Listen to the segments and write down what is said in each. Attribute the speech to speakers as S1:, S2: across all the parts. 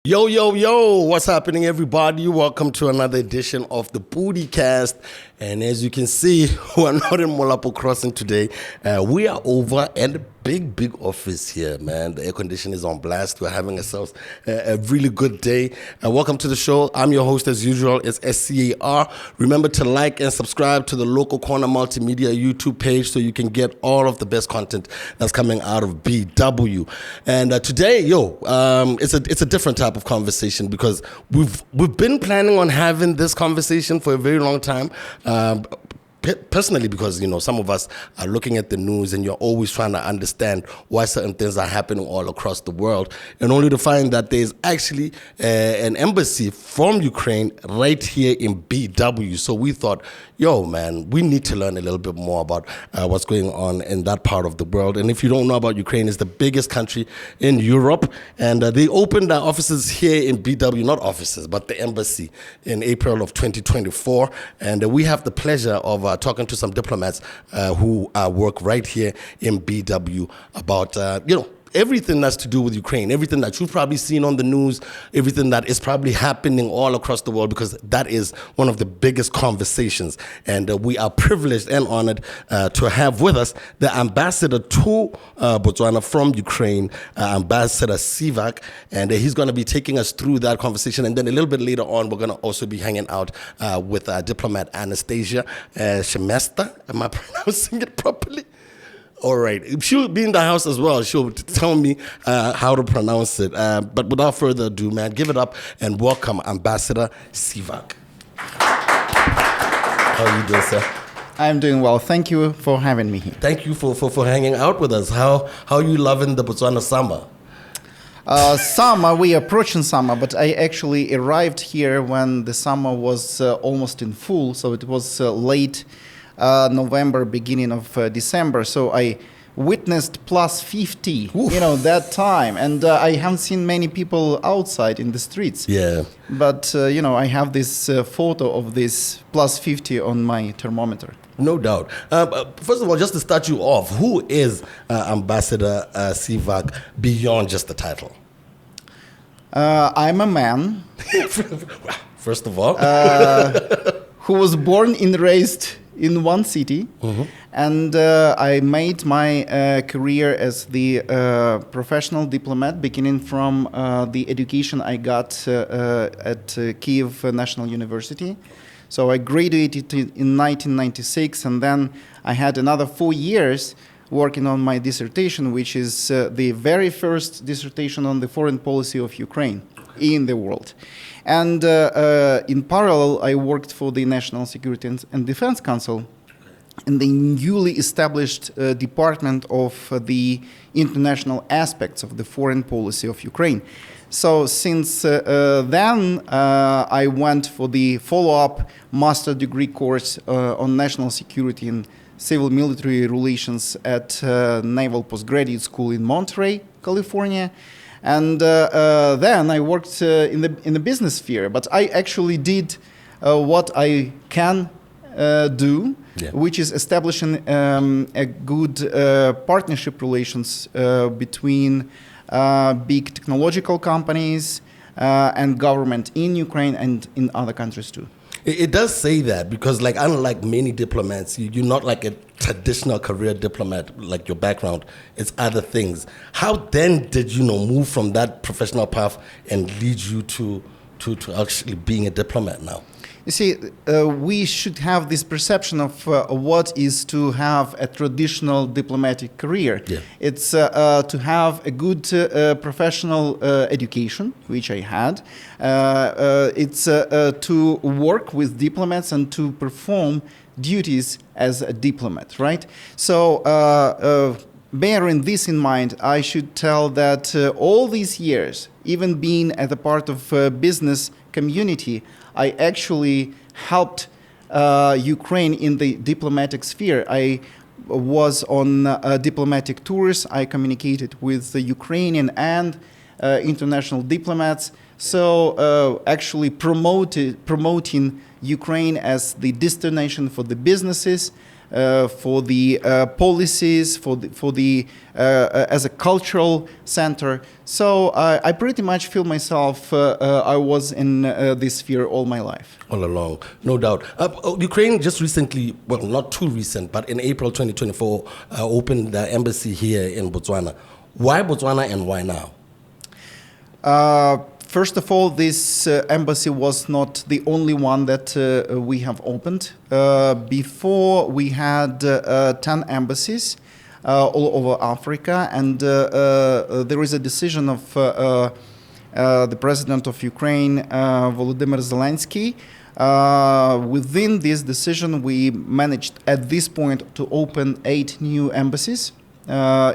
S1: Yo, yo, yo, what's happening, everybody? Welcome to another edition of the PODICAST. And as you can see, we're not in Molapo Crossing today. We are over at the big office here, man. The air condition is on blast. We're having ourselves a really good day. Welcome to the show. I'm your host as usual. It's SCAR. Remember to like and subscribe to the Local Corner Multimedia YouTube page so you can get all of the best content that's coming out of BW. And today, it's a different type of conversation because we've been planning on having this conversation for a very long time. Personally, because some of us are looking at the news and you're always trying to understand why certain things are happening all across the world, and only to find that there's actually an embassy from Ukraine right here in BW. So we thought, we need to learn a little bit more about what's going on in that part of the world. And if you don't know about Ukraine, it's the biggest country in Europe, and they opened their offices here in BW, not offices, but the embassy in April of 2024. And we have the pleasure of talking to some diplomats who work right here in BW about, everything that's to do with Ukraine, everything that you've probably seen on the news, everything that is probably happening all across the world, because that is one of the biggest conversations. And we are privileged and honored to have with us the ambassador to Botswana from Ukraine, Ambassador Syvak, and he's going to be taking us through that conversation. And then a little bit later on, we're going to also be hanging out with diplomat Anastasia Shemesta. Am I pronouncing it properly? All right. She'll be in the house as well. She'll tell me how to pronounce it. But without further ado, man, give it up and welcome Ambassador Syvak. How are you doing, sir?
S2: I'm doing well. Thank you for having me here.
S1: Thank you for hanging out with us. How are you loving the Botswana summer?
S2: We approaching summer, but I actually arrived here when the summer was almost in full. So it was late November, beginning of December. So I witnessed plus 50,
S1: Oof.
S2: That time. And I haven't seen many people outside in the streets.
S1: Yeah.
S2: But, I have this photo of this plus 50 on my thermometer.
S1: No doubt. First of all, just to start you off, who is Ambassador Syvak beyond just the title?
S2: I'm a man.
S1: First of all.
S2: Who was born and raised in one city, and I made my career as the professional diplomat, beginning from the education I got at Kiev National University. So I graduated in 1996, and then I had another 4 years working on my dissertation, which is the very first dissertation on the foreign policy of Ukraine in the world. And in parallel, I worked for the National Security and Defense Council in the newly established Department of the International Aspects of the Foreign Policy of Ukraine. So since then, I went for the follow-up master degree course on national security and civil military relations at Naval Postgraduate School in Monterey, California. And then I worked in the business sphere, but I actually did what I can do, which is establishing a good partnership relations between big technological companies and government in Ukraine and in other countries too.
S1: It does say that because, unlike many diplomats, you're not like a traditional career diplomat, like your background, it's other things. How then did you move from that professional path and lead you to actually being a diplomat now?
S2: You see, we should have this perception of what is to have a traditional diplomatic career.
S1: Yeah.
S2: It's to have a good professional education, which I had. It's to work with diplomats and to perform duties as a diplomat, right? So bearing this in mind, I should tell that all these years, even being at a part of business community, I actually helped Ukraine in the diplomatic sphere. I was on diplomatic tours. I communicated with the Ukrainian and international diplomats. So actually promoting Ukraine as the destination for the businesses, for the policies, for the as a cultural center. So I pretty much feel myself I was in this sphere all my life.
S1: All along, no doubt. Ukraine just recently, well, not too recent, but in April 2024, opened the embassy here in Botswana. Why Botswana and why now?
S2: First of all, this embassy was not the only one that we have opened. Before, we had 10 embassies all over Africa, and there is a decision of the president of Ukraine, Volodymyr Zelensky. Within this decision, we managed at this point to open 8 new embassies.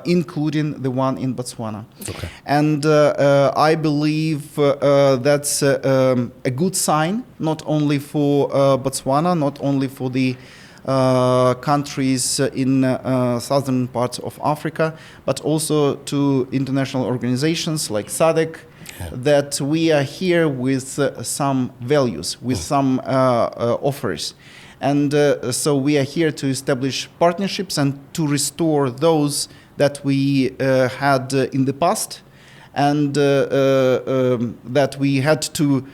S2: Including the one in Botswana.
S1: Okay.
S2: And I believe that's a good sign, not only for Botswana, not only for the countries in southern parts of Africa, but also to international organizations like Syvak, that we are here with some values, with some offers. And so we are here to establish partnerships and to restore those that we had in the past and that we had to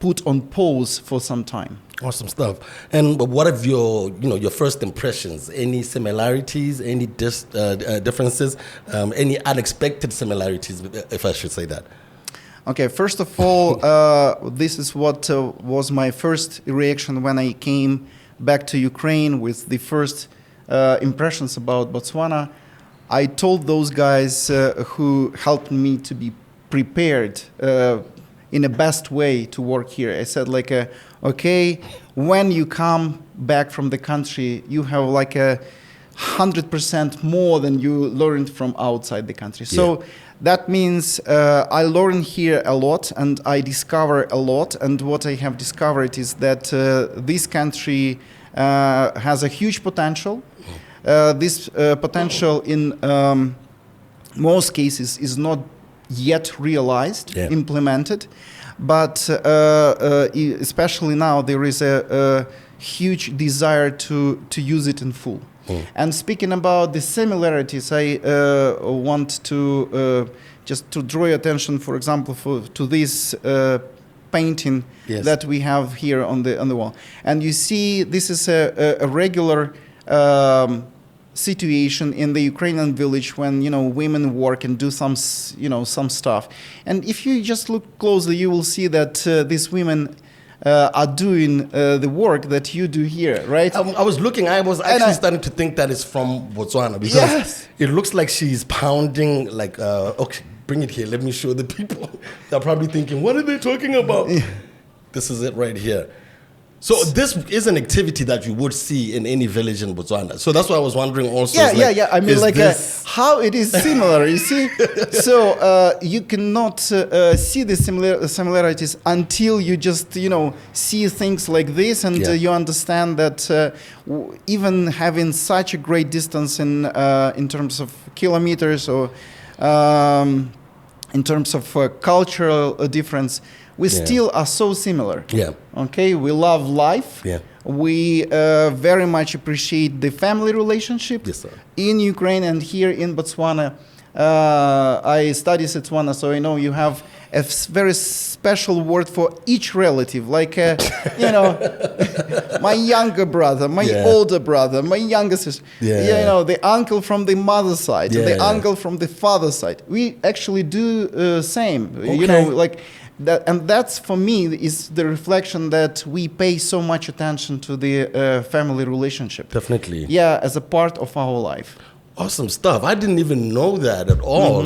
S2: put on pause for some time.
S1: Awesome stuff. And what are your first impressions? Any similarities? Any differences? Any unexpected similarities, if I should say that?
S2: Okay, first of all, this is what was my first reaction when I came back to Ukraine with the first impressions about Botswana. I told those guys who helped me to be prepared in the best way to work here. I said okay, when you come back from the country, you have 100% more than you learned from outside the country. So that means I learn here a lot and I discover a lot. And what I have discovered is that this country has a huge potential. This potential in most cases is not yet realized, implemented. But especially now, there is a huge desire to use it in full. And speaking about the similarities, I want to just to draw your attention, for example, to this painting that we have here on the wall. And you see, this is a regular situation in the Ukrainian village when women work and do some stuff. And if you just look closely, you will see that these women are doing the work that you do here, right?
S1: I was looking. I was actually starting to think that it's from Botswana because it looks like she's pounding. Okay, bring it here. Let me show the people. They're probably thinking, what are they talking about? This is it right here. So this is an activity that you would see in any village in Botswana. So that's why I was wondering also.
S2: Yeah. I mean, how it is similar, you see? So you cannot see the similarities until you just, see things like this and you understand that even having such a great distance in terms of kilometers or in terms of cultural difference, we still are so similar. Okay, we love life. We very much appreciate the family relationship in Ukraine and here in Botswana. I study Botswana, so I know you have a very special word for each relative, like my younger brother, my older brother, my younger sister. The uncle from the mother's side, the uncle from the father's side. We actually do same. That, and that's for me is the reflection that we pay so much attention to the family relationship.
S1: Definitely.
S2: As a part of our life.
S1: Awesome stuff. I didn't even know that at all,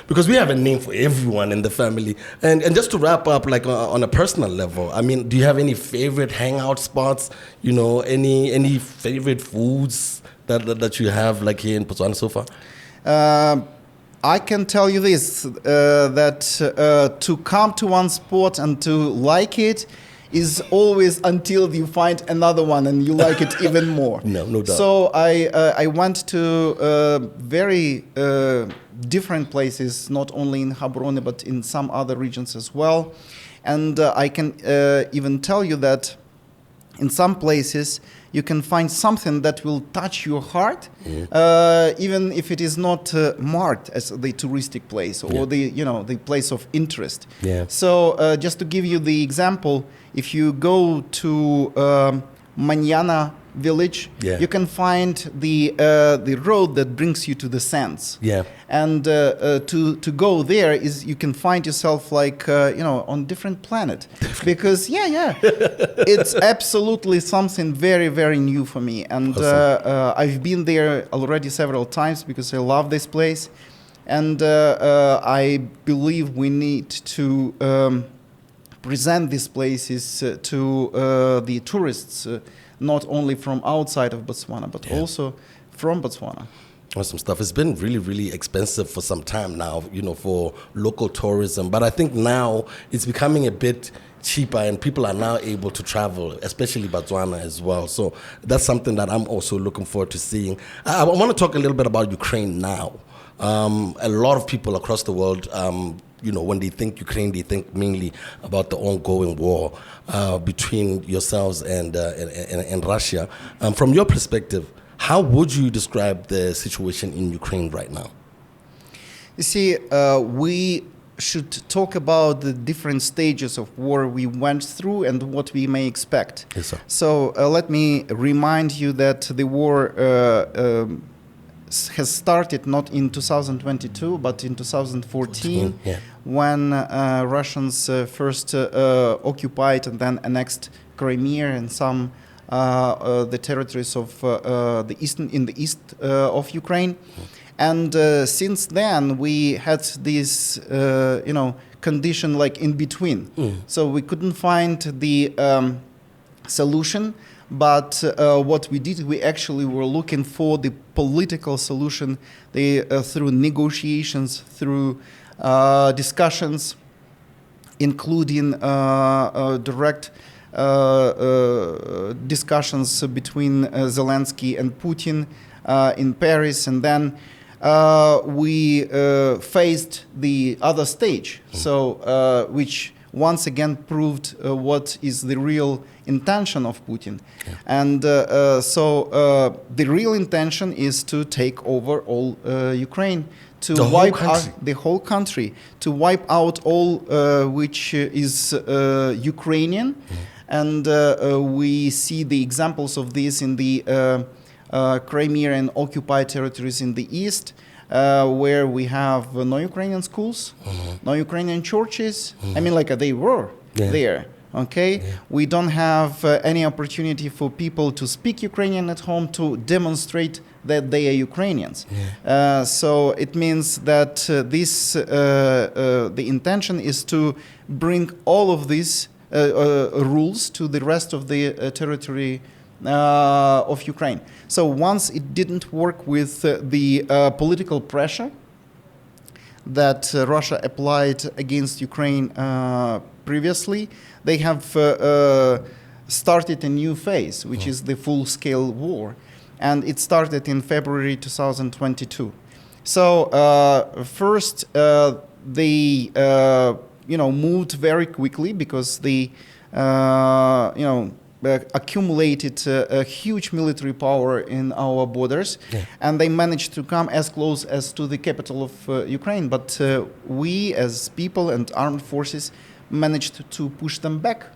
S1: Because we have a name for everyone in the family. And just to wrap up, on a personal level, I mean, do you have any favorite hangout spots? Any favorite foods that you have here in Botswana so far?
S2: I can tell you this, that to come to one spot and to like it is always until you find another one and you like it even more.
S1: No doubt.
S2: So I went to very different places, not only in Gaborone, but in some other regions as well. And I can even tell you that in some places you can find something that will touch your heart, even if it is not marked as the touristic place or the place of interest.
S1: Yeah.
S2: So just to give you the example, if you go to Manana village, you can find the road that brings you to the sands.
S1: Yeah.
S2: And to go there is you can find yourself like on different planet, because it's absolutely something very, very new for me. And awesome. I've been there already several times because I love this place, and I believe we need to present these places to the tourists. Not only from outside of Botswana, but also from Botswana.
S1: Awesome stuff. It's been really, really expensive for some time now, for local tourism. But I think now it's becoming a bit cheaper and people are now able to travel, especially Botswana as well. So that's something that I'm also looking forward to seeing. I want to talk a little bit about Ukraine now. A lot of people across the world, when they think Ukraine, they think mainly about the ongoing war between yourselves and Russia. From your perspective, how would you describe the situation in Ukraine right now?
S2: You see, we should talk about the different stages of war we went through and what we may expect.
S1: Yes, sir.
S2: So let me remind you that the war has started not in 2022, but in 2014, when Russians first occupied and then annexed Crimea and some the territories of the east of Ukraine. And since then, we had this condition like in between. So we couldn't find the solution. But what we did, we actually were looking for the political solution through negotiations, through discussions, including direct discussions between Zelensky and Putin in Paris. And then we faced the other stage, so which once again proved what is the real intention of Putin. And so the real intention is to take over all Ukraine, to wipe out the whole country, to wipe out all which is Ukrainian. And we see the examples of this in the Crimea and occupied territories in the east, where we have no Ukrainian schools, no Ukrainian churches. I mean, like they were there. Okay, we don't have any opportunity for people to speak Ukrainian at home, to demonstrate that they are Ukrainians. So it means that the intention is to bring all of these rules to the rest of the territory of Ukraine. So once it didn't work with the political pressure that Russia applied against Ukraine previously, they have started a new phase, which is the full-scale war. And it started in February 2022. So first, they moved very quickly because they accumulated a huge military power in our borders, and they managed to come as close as to the capital of Ukraine. But we, as people and armed forces, managed to push them back.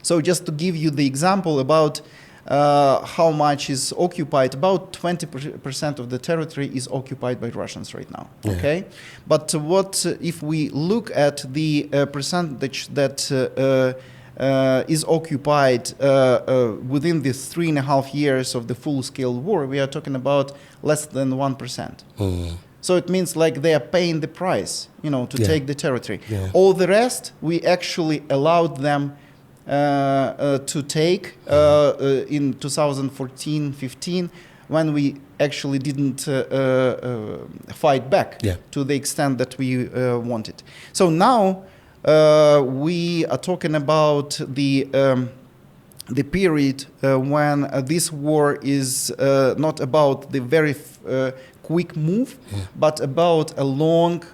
S2: So just to give you the example about how much is occupied, about 20% of the territory is occupied by Russians right now. Okay, but what if we look at the percentage that is occupied within these 3.5 years of the full-scale war? We are talking about less than 1%. So it means like they are paying the price, to take the territory. All the rest, we actually allowed them to take in 2014-15, when we actually didn't fight back to the extent that we wanted. So now we are talking about the period when this war is not about the very quick move, but about a long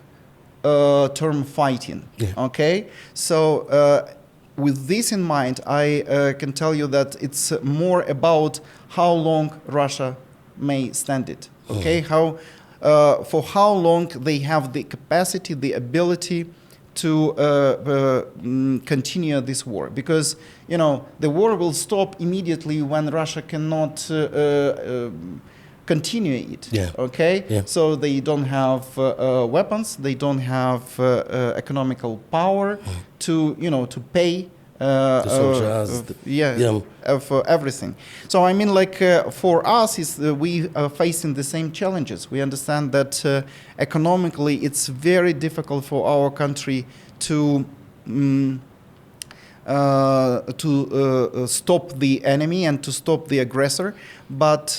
S2: term fighting. Okay, so with this in mind, I can tell you that it's more about how long Russia may stand it. Okay, for how long they have the capacity, the ability to continue this war, because the war will stop immediately when Russia cannot continue it.
S1: Yeah.
S2: Okay.
S1: Yeah.
S2: So they don't have weapons. They don't have economical power to pay.
S1: The soldiers,
S2: For everything. So I mean, for us, we are facing the same challenges. We understand that economically, it's very difficult for our country to stop the enemy and to stop the aggressor. But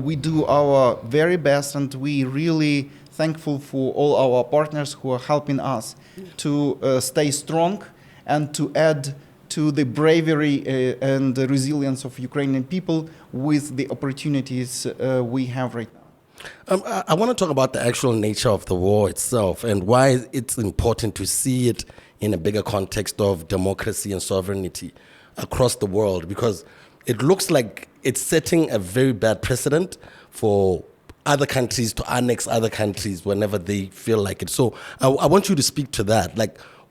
S2: we do our very best, and we really thankful for all our partners who are helping us to stay strong and to add to the bravery and the resilience of Ukrainian people with the opportunities we have right now.
S1: I want to talk about the actual nature of the war itself and why it's important to see it in a bigger context of democracy and sovereignty across the world, because it looks like it's setting a very bad precedent for other countries to annex other countries whenever they feel like it. So I want you to speak to that.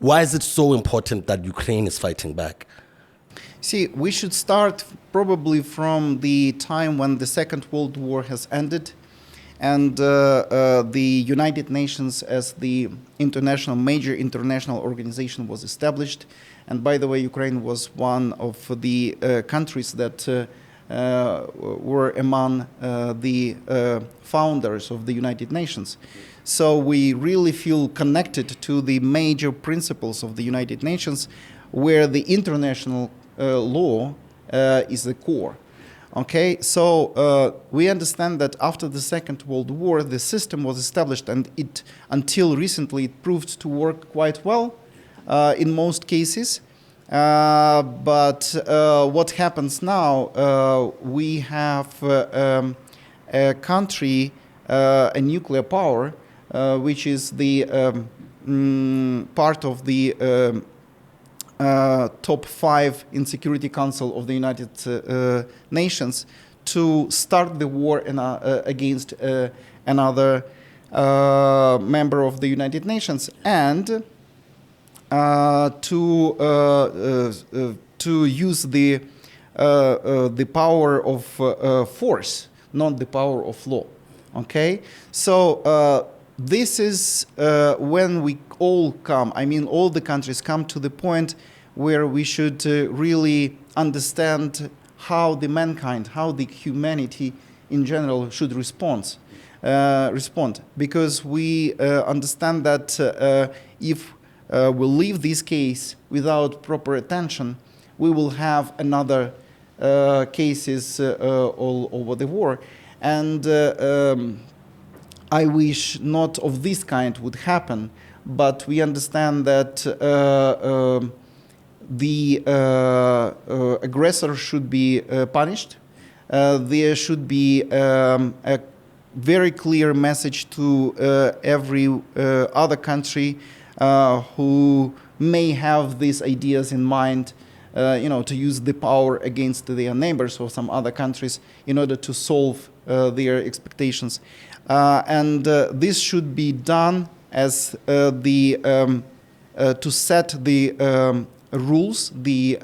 S1: Why is it so important that Ukraine is fighting back?
S2: See, we should start probably from the time when the Second World War has ended and the United Nations as the major international organization was established. And by the way, Ukraine was one of the countries that were among the founders of the United Nations. So we really feel connected to the major principles of the United Nations, where the international law is the core. Okay, so we understand that after the Second World War, the system was established, and until recently it proved to work quite well in most cases. But what happens now, we have a country, a nuclear power, which is the part of the top 5 in Security Council of the United Nations, to start the war against another member of the United Nations, and to use the power of force, not the power of law. Okay, so this is when we all come, I mean all the countries come to the point where we should really understand how the mankind, how the humanity in general should respond. Because we understand that if we leave this case without proper attention, we will have another cases all over the war. And I wish not of this kind would happen, but we understand that the aggressor should be punished. There should be a very clear message to every other country who may have these ideas in mind, to use the power against their neighbors or some other countries in order to solve their expectations. And this should be done as to set the rules, the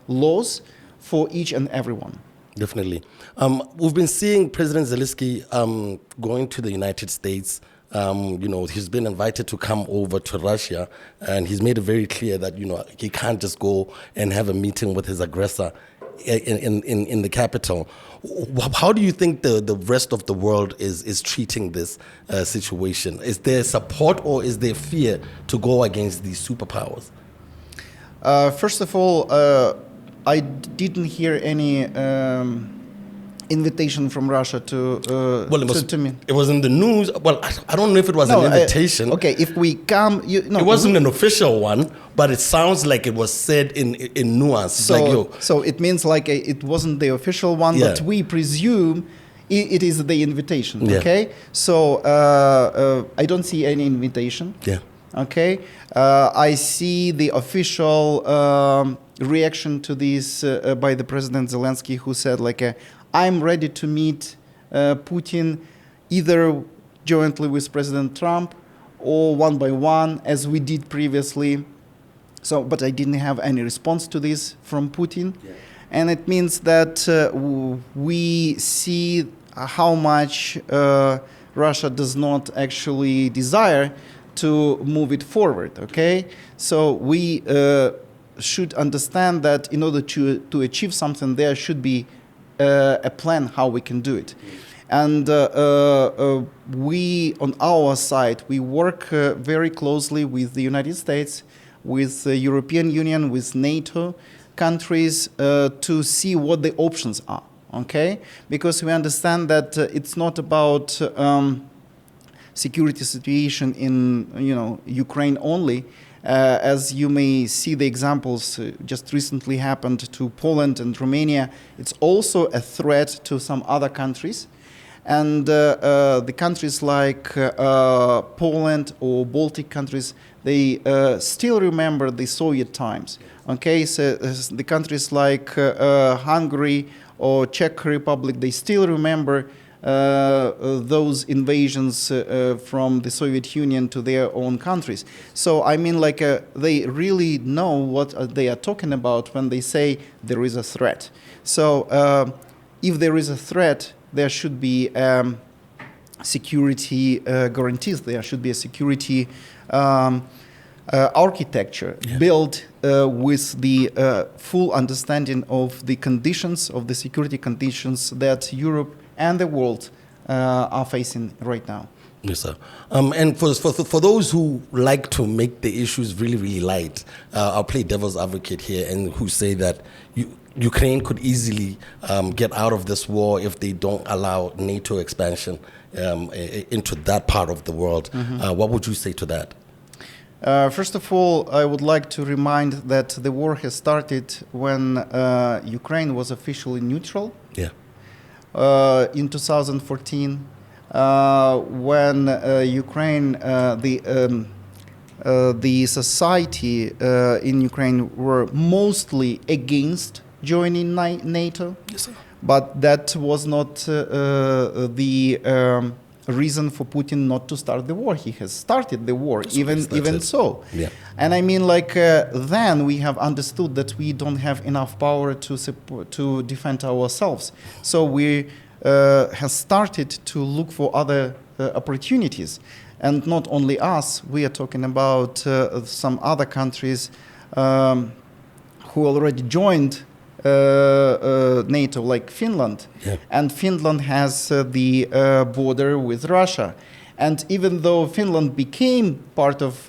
S2: laws for each and everyone.
S1: Definitely. We've been seeing President Zelensky going to the United States. He's been invited to come over to Russia, and he's made it very clear that, he can't just go and have a meeting with his aggressor in the capital. How do you think the rest of the world is treating this situation? Is there support or is there fear to go against these superpowers?
S2: First of all, I didn't hear any invitation from Russia to me.
S1: It was in the news. Well, I don't know if it was an invitation.
S2: Okay, if we come,
S1: it wasn't an official one, but it sounds like it was said in nuance.
S2: So it means it wasn't the official one, but we presume it is the invitation.
S1: Yeah.
S2: Okay, so I don't see any invitation.
S1: Yeah.
S2: Okay, I see the official reaction to this by the President Zelensky, who said like, "I'm ready to meet Putin either jointly with President Trump or one by one, as we did previously." So, but I didn't have any response to this from Putin, and it means that we see how much Russia does not actually desire to move it forward, okay? So we should understand that in order to achieve something, there should be a plan how we can do it. And we, on our side, we work very closely with the United States, with the European Union, with NATO countries to see what the options are, okay? Because we understand that it's not about security situation in Ukraine only. As you may see, the examples just recently happened to Poland and Romania. It's also a threat to some other countries. And the countries like Poland or Baltic countries, they still remember the Soviet times. Okay, so the countries like Hungary or Czech Republic, they still remember those invasions from the Soviet Union to their own countries. So I mean, like they really know what they are talking about when they say there is a threat. So if there is a threat, there should be security guarantees. There should be a security architecture built with the full understanding of the conditions, of the security conditions that Europe and the world are facing right now.
S1: Yes, sir. And for those who like to make the issues really, really light, I'll play devil's advocate here and who say that Ukraine could easily get out of this war if they don't allow NATO expansion into that part of the world. What would you say to that?
S2: First of all, I would like to remind that the war has started when Ukraine was officially neutral.
S1: Yeah.
S2: In 2014, when Ukraine, the society in Ukraine were mostly against joining NATO.
S1: Yes, sir.
S2: But that was not the reason for Putin not to start the war. He has started the war, even so.
S1: Yeah.
S2: And I mean, like then we have understood that we don't have enough power to defend ourselves. So we have started to look for other opportunities. And not only us, we are talking about some other countries who already joined NATO, like Finland.
S1: Yeah.
S2: And Finland has the border with Russia. And even though Finland became part of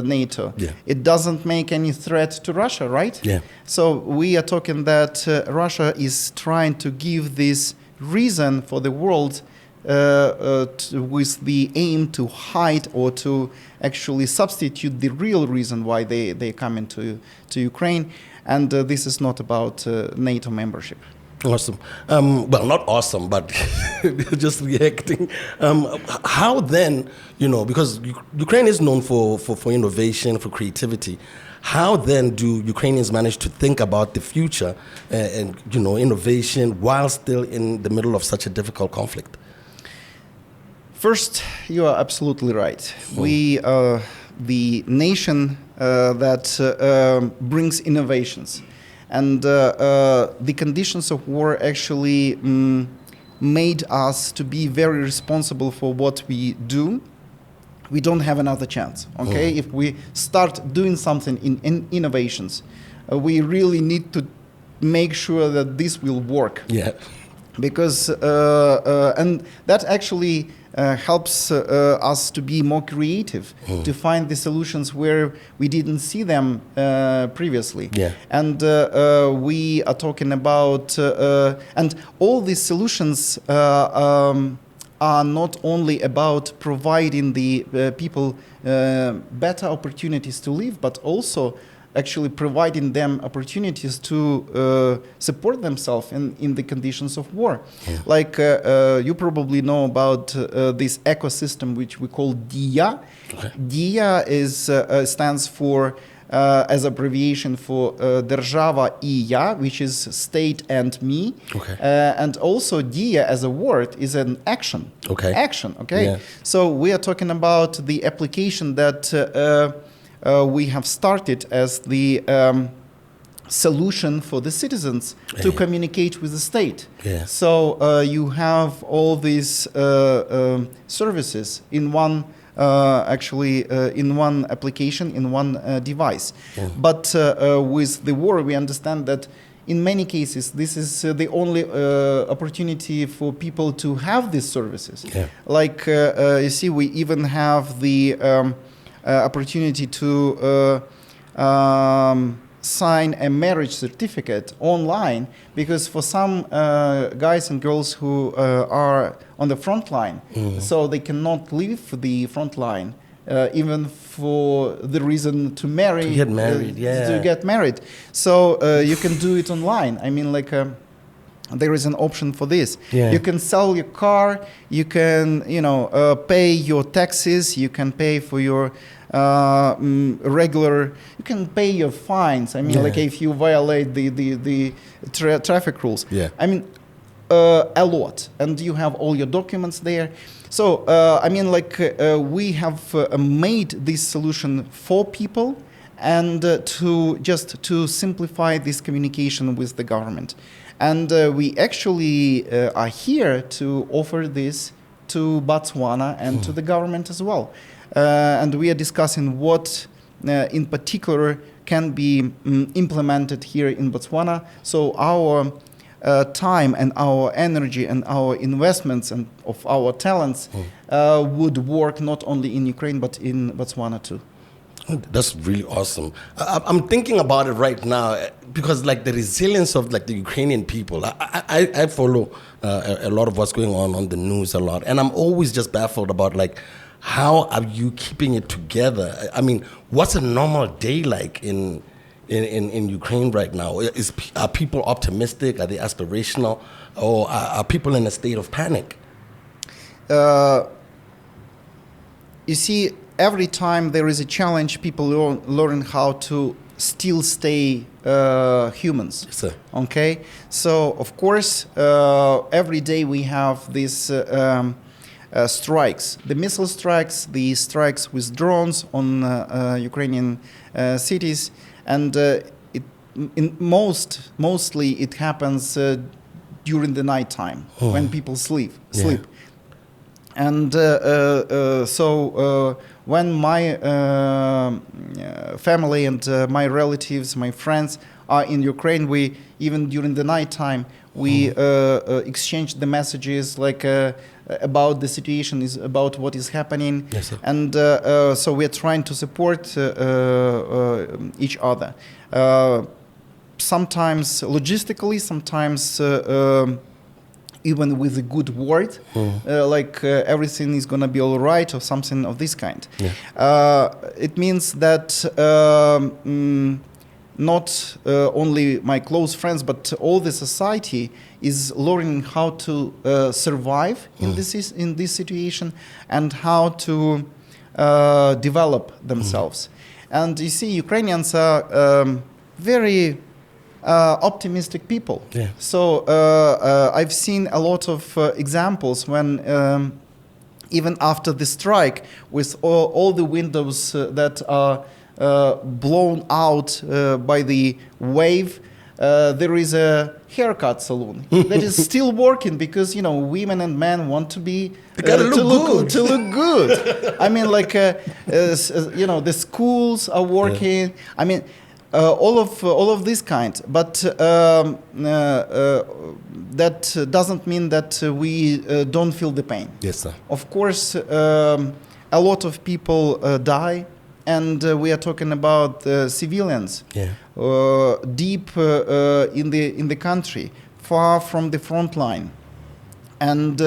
S2: NATO, it doesn't make any threat to Russia, right?
S1: Yeah.
S2: So we are talking that Russia is trying to give this reason for the world with the aim to hide or to actually substitute the real reason why they come into Ukraine. And this is not about NATO membership.
S1: Awesome. Well, not awesome, but just reacting. How then, because Ukraine is known for innovation, for creativity. How then do Ukrainians manage to think about the future and innovation while still in the middle of such a difficult conflict?
S2: First, you are absolutely right. We are the nation that brings innovations. And the conditions of war actually made us to be very responsible for what we do. We don't have another chance, okay? If we start doing something in innovations, we really need to make sure that this will work.
S1: Yeah.
S2: Because, and that actually helps us to be more creative, to find the solutions where we didn't see them previously.
S1: Yeah.
S2: And we are talking about, and all these solutions are not only about providing the people better opportunities to live, but also actually providing them opportunities to support themselves in the conditions of war. Like you probably know about this ecosystem which we call DIA.
S1: Okay.
S2: DIA stands for as abbreviation for Держава і я, which is state and me.
S1: Okay.
S2: And also DIA as a word is an action.
S1: Okay.
S2: Action, okay?
S1: Yeah.
S2: So we are talking about the application that we have started as the solution for the citizens to communicate with the state.
S1: Yeah.
S2: So you have all these services in one in one application, in one device. But with the war, we understand that in many cases, this is the only opportunity for people to have these services.
S1: Yeah.
S2: Like, you see, we even have the opportunity to sign a marriage certificate online, because for some guys and girls who are on the front line, so they cannot leave the front line, even for the reason to marry,
S1: To get married,
S2: to get married. So you can do it online. I mean, like there is an option for this.
S1: Yeah.
S2: You can sell your car. You can, pay your taxes. You can pay for your regular. You can pay your fines. I mean, like if you violate the traffic rules.
S1: Yeah.
S2: I mean, a lot, and you have all your documents there. So I mean, like we have made this solution for people, and to simplify this communication with the government. And we actually are here to offer this to Botswana and to the government as well. And we are discussing what in particular can be implemented here in Botswana. So our time and our energy and our investments and of our talents would work not only in Ukraine but in Botswana too.
S1: That's really awesome. I'm thinking about it right now because, like, the resilience of like the Ukrainian people. I follow a lot of what's going on the news a lot, and I'm always just baffled about like how are you keeping it together? I mean, what's a normal day like in Ukraine right now? Are people optimistic? Are they aspirational, or are people in a state of panic?
S2: You see, every time there is a challenge, people learn how to still stay humans.
S1: Yes, sir.
S2: Okay, so of course, every day we have these strikes, the missile strikes, the strikes with drones on Ukrainian cities, and mostly it happens during the night time when people sleep. And so when my family and my relatives, my friends are in Ukraine, we even during the night time we exchange the messages like about the situation, is about what is happening.
S1: Yes, sir.
S2: And so we are trying to support each other. Sometimes logistically, sometimes even with a good word, like everything is going to be all right or something of this kind. Yeah. It means that not only my close friends, but all the society is learning how to survive in this situation and how to develop themselves. And you see, Ukrainians are very optimistic people. Yeah. So I've seen a lot of examples when even after the strike, with all the windows that are blown out by the wave, there is a haircut salon that is still working because women and men want to be
S1: to
S2: look good. I mean, like the schools are working. Yeah. I mean. All of this kind, but that doesn't mean that we don't feel the pain.
S1: Yes, sir.
S2: Of course, a lot of people die, and we are talking about civilians, deep in the country, far from the front line, and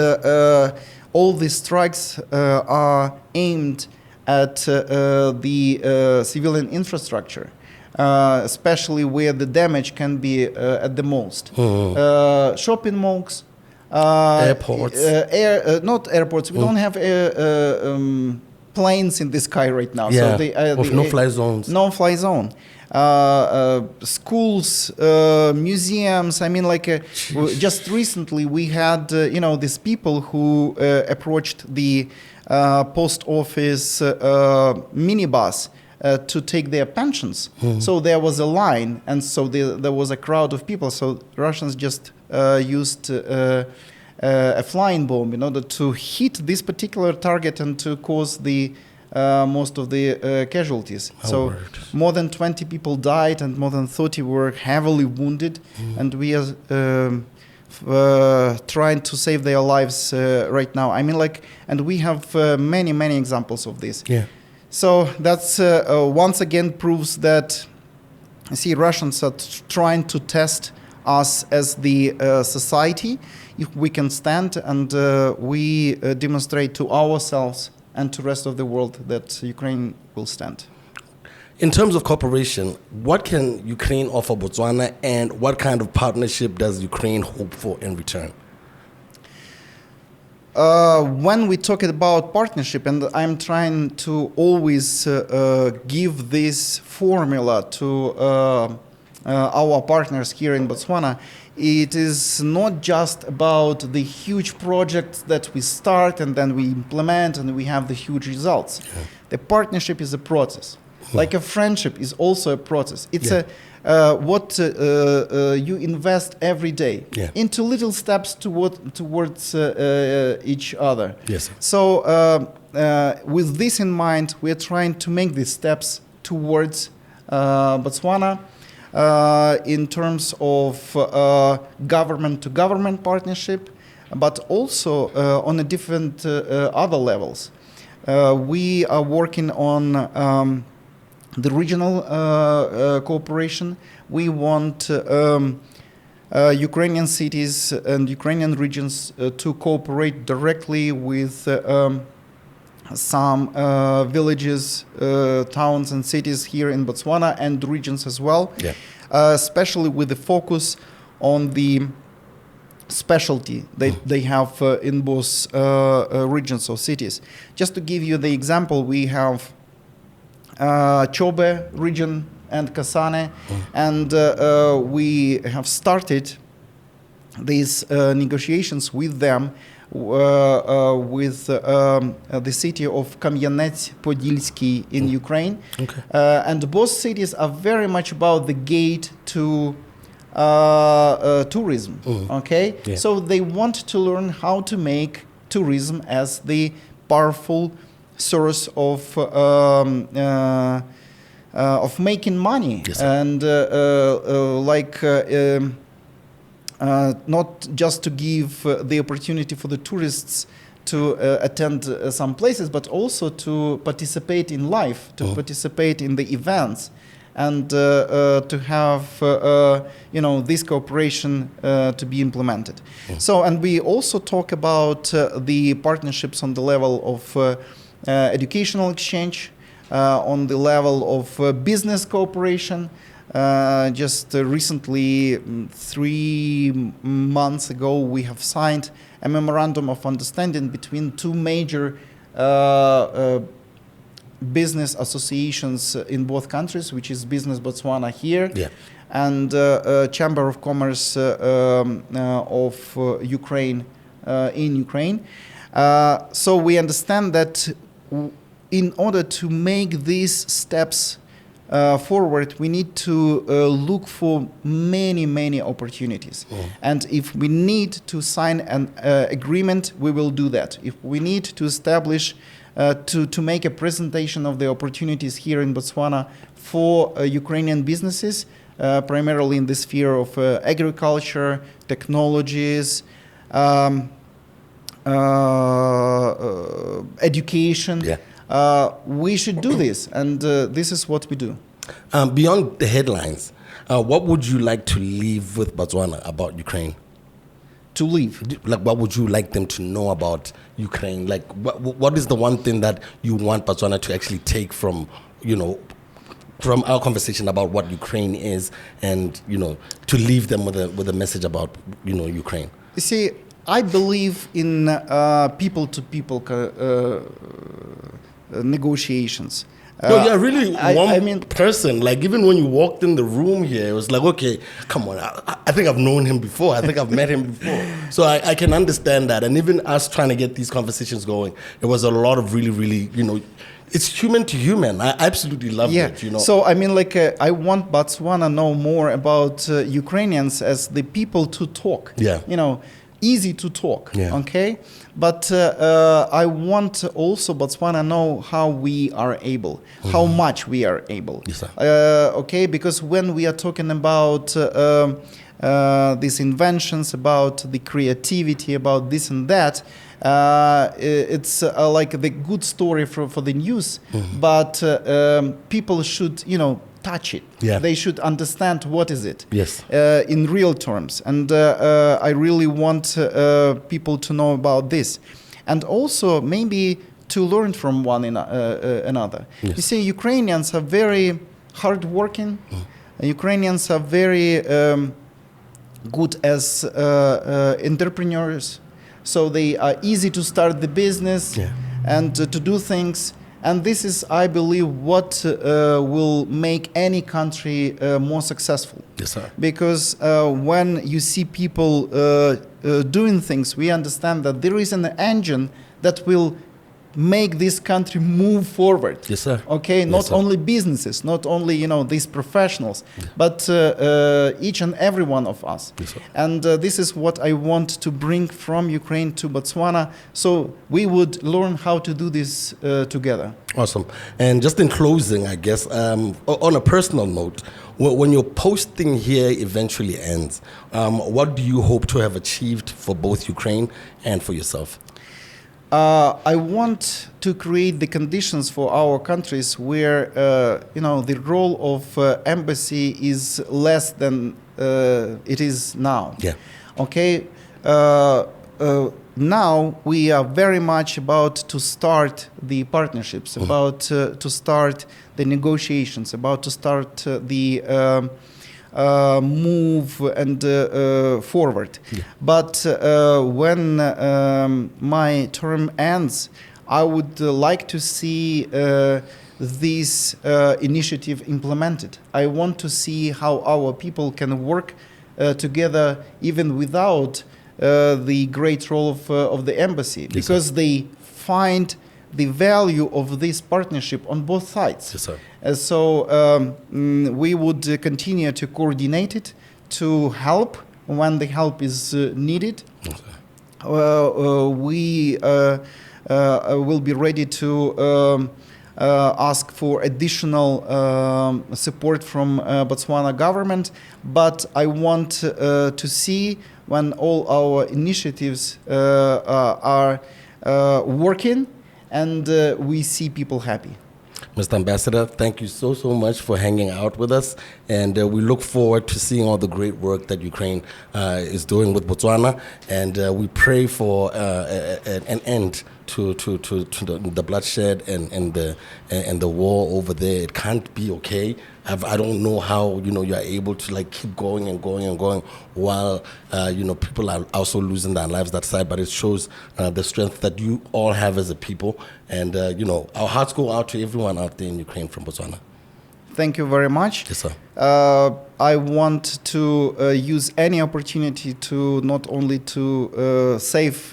S2: all these strikes are aimed at the civilian infrastructure. especially where the damage can be at the most. Shopping malls,
S1: airports.
S2: Not airports. We don't have planes in the sky right now.
S1: Yeah,
S2: So
S1: of no-fly zones.
S2: No-fly zone. Schools, museums. I mean, just recently we had, these people who approached the post office minibus to take their pensions. So there was a line, and so there was a crowd of people. So Russians just used a flying bomb in order to hit this particular target and to cause the most of the casualties. So more than 20 people died and more than 30 were heavily wounded, and we are trying to save their lives right now. I mean, and we have many examples of this.
S1: Yeah.
S2: So that's once again proves that, Russians are trying to test us as the society, if we can stand, and we demonstrate to ourselves and to the rest of the world that Ukraine will stand.
S1: In terms of cooperation, what can Ukraine offer Botswana, and what kind of partnership does Ukraine hope for in return?
S2: When we talk about partnership, and I'm trying to always give this formula to our partners here in Botswana, it is not just about the huge projects that we start and then we implement and we have the huge results. Yeah. The partnership is a process. Like a friendship is also a process. It's what you invest every day into little steps towards each other.
S1: Yes.
S2: So with this in mind, we're trying to make these steps towards Botswana in terms of government-to-government partnership, but also on a different other levels. We are working on the regional cooperation. We want Ukrainian cities and Ukrainian regions to cooperate directly with some villages, towns and cities here in Botswana and regions as well, especially with the focus on the specialty that they have in both regions or cities. Just to give you the example, we have Chobe region and Kasane, and we have started these negotiations with them with the city of Kam'yanets-Podilsky in Ukraine. Okay. And both cities are very much about the gate to tourism. Okay? Yeah. So they want to learn how to make tourism as the powerful source of making money. Yes, and not just to give the opportunity for the tourists to attend some places, but also to participate in life, to participate in the events, and to have this cooperation to be implemented. So, and we also talk about the partnerships on the level of educational exchange, on the level of business cooperation. Just recently, 3 months ago, we have signed a memorandum of understanding between two major business associations in both countries, which is Business Botswana here and Chamber of Commerce of Ukraine in Ukraine. So we understand that in order to make these steps forward, we need to look for many opportunities. And if we need to sign an agreement, we will do that. If we need to establish, to make a presentation of the opportunities here in Botswana for Ukrainian businesses, primarily in the sphere of agriculture, technologies, education, we should do this, and this is what we do.
S1: Beyond the headlines, what would you like to leave with Botswana about Ukraine?
S2: To leave?
S1: Like, what would you like them to know about Ukraine? Like, what is the one thing that you want Botswana to actually take from, from our conversation about what Ukraine is, and to leave them with a message about Ukraine?
S2: You see, I believe in people-to-people negotiations.
S1: No, you're really
S2: I mean,
S1: person. Like, even when you walked in the room here, it was like, okay, come on. I think I've known him before. I think I've met him before. So I can understand that. And even us trying to get these conversations going, it was a lot of really, really, it's human to human. I absolutely love it,
S2: So, I mean, I want Botswana to know more about Ukrainians as the people to talk.
S1: Yeah.
S2: Easy to talk,
S1: Yeah.
S2: okay? But I want also Botswana know how we are able, how much we are able.
S1: Yes, sir.
S2: Okay, because when we are talking about these inventions, about the creativity, about this and that, it's like the good story for the news, but people should, touch it.
S1: Yeah.
S2: They should understand what is it.
S1: Yes.
S2: In real terms. And I really want people to know about this. And also maybe to learn from one another.
S1: Yes.
S2: You see, Ukrainians are very hardworking. Ukrainians are very good as entrepreneurs. So they are easy to start the business and to do things. And this is, I believe, what will make any country more successful.
S1: Yes, sir.
S2: Because when you see people doing things, we understand that there is an engine that will make this country move forward.
S1: Yes, sir.
S2: Okay,
S1: Yes,
S2: not
S1: sir.
S2: only businesses, not only these professionals, but each and every one of us.
S1: Yes, sir.
S2: And this is what I want to bring from Ukraine to Botswana, so we would learn how to do this together.
S1: Awesome. And just in closing, I guess, on a personal note, when your posting here eventually ends, what do you hope to have achieved for both Ukraine and for yourself?
S2: I want to create the conditions for our countries where the role of embassy is less than it is now.
S1: Yeah.
S2: Okay. Now we are very much about to start the partnerships, about to start the negotiations, about to start the move and forward.
S1: Yeah.
S2: But when my term ends, I would like to see this initiative implemented. I want to see how our people can work together even without the great role of the embassy,
S1: Yes,
S2: because
S1: sir.
S2: they find the value of this partnership on both sides.
S1: Yes, sir.
S2: So we would continue to coordinate it, to help when the help is needed.
S1: Yes, sir.
S2: We will be ready to ask for additional support from Botswana government, but I want to see when all our initiatives are working and we see people happy.
S1: Mr. Ambassador, thank you so much for hanging out with us, and we look forward to seeing all the great work that Ukraine is doing with Botswana, and we pray for an end to the bloodshed and the war over there. It can't be okay. I don't know how you are able to keep going and going and going while people are also losing their lives that side. But it shows the strength that you all have as a people, and our hearts go out to everyone out there in Ukraine from Botswana.
S2: Thank you very much.
S1: Yes, sir.
S2: I want to use any opportunity to not only to save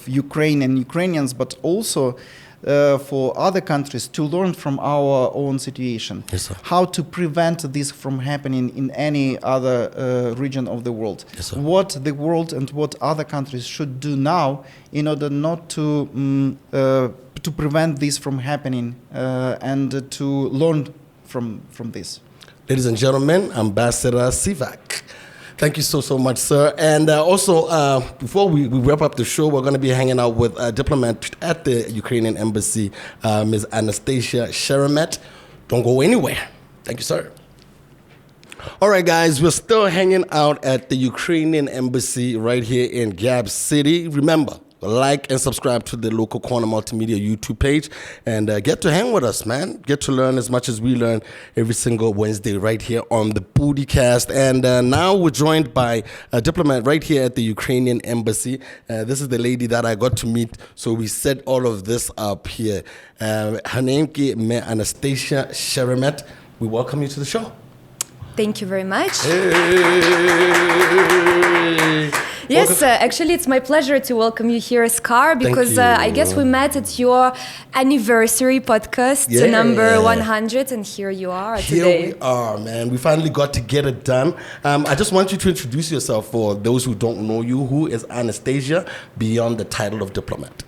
S2: Ukraine and Ukrainians, but also for other countries to learn from our own situation.
S1: Yes, sir.
S2: How to prevent this from happening in any other region of the world.
S1: Yes, sir.
S2: What the world and what other countries should do now in order not to prevent this from happening and to learn from this.
S1: Ladies and gentlemen, Ambassador Syvak. Thank you so much, sir. And also, before we wrap up the show, we're going to be hanging out with a diplomat at the Ukrainian embassy, Ms. Anastasia Sheramet. Don't go anywhere. Thank you, sir. All right, guys, we're still hanging out at the Ukrainian embassy right here in Gab City. Remember, like and subscribe to the Local Corner Multimedia YouTube page, and get to hang with us, man. Get to learn as much as we learn every single Wednesday right here on the PODICAST. And now we're joined by a diplomat right here at the Ukrainian Embassy. This is the lady that I got to meet, so we set all of this up here. Her name is Anastasia Sheremet. We welcome you to the show.
S3: Thank you very much.
S1: Hey.
S3: Yes, actually, it's my pleasure to welcome you here, Scar, because I guess we met at your anniversary podcast, number 100, and here you are today.
S1: Here we are, man. We finally got to get it done. I just want you to introduce yourself for those who don't know you. Who is Anastasia beyond the title of diplomat?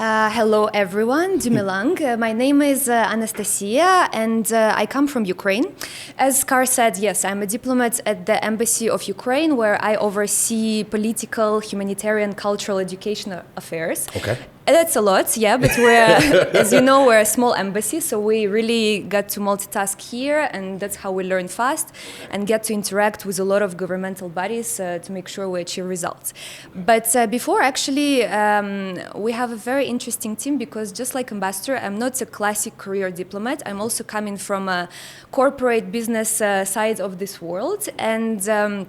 S3: Hello, everyone. Dumelang. My name is Anastasia, and I come from Ukraine. As Kar said, yes, I'm a diplomat at the Embassy of Ukraine, where I oversee political, humanitarian, cultural, education affairs.
S1: Okay.
S3: That's a lot, yeah, but we're, as you know, we're a small embassy, so we really got to multitask here, and that's how we learn fast and get to interact with a lot of governmental bodies to make sure we achieve results. But before, actually, we have a very interesting team because just like ambassador, I'm not a classic career diplomat. I'm also coming from a corporate business side of this world, and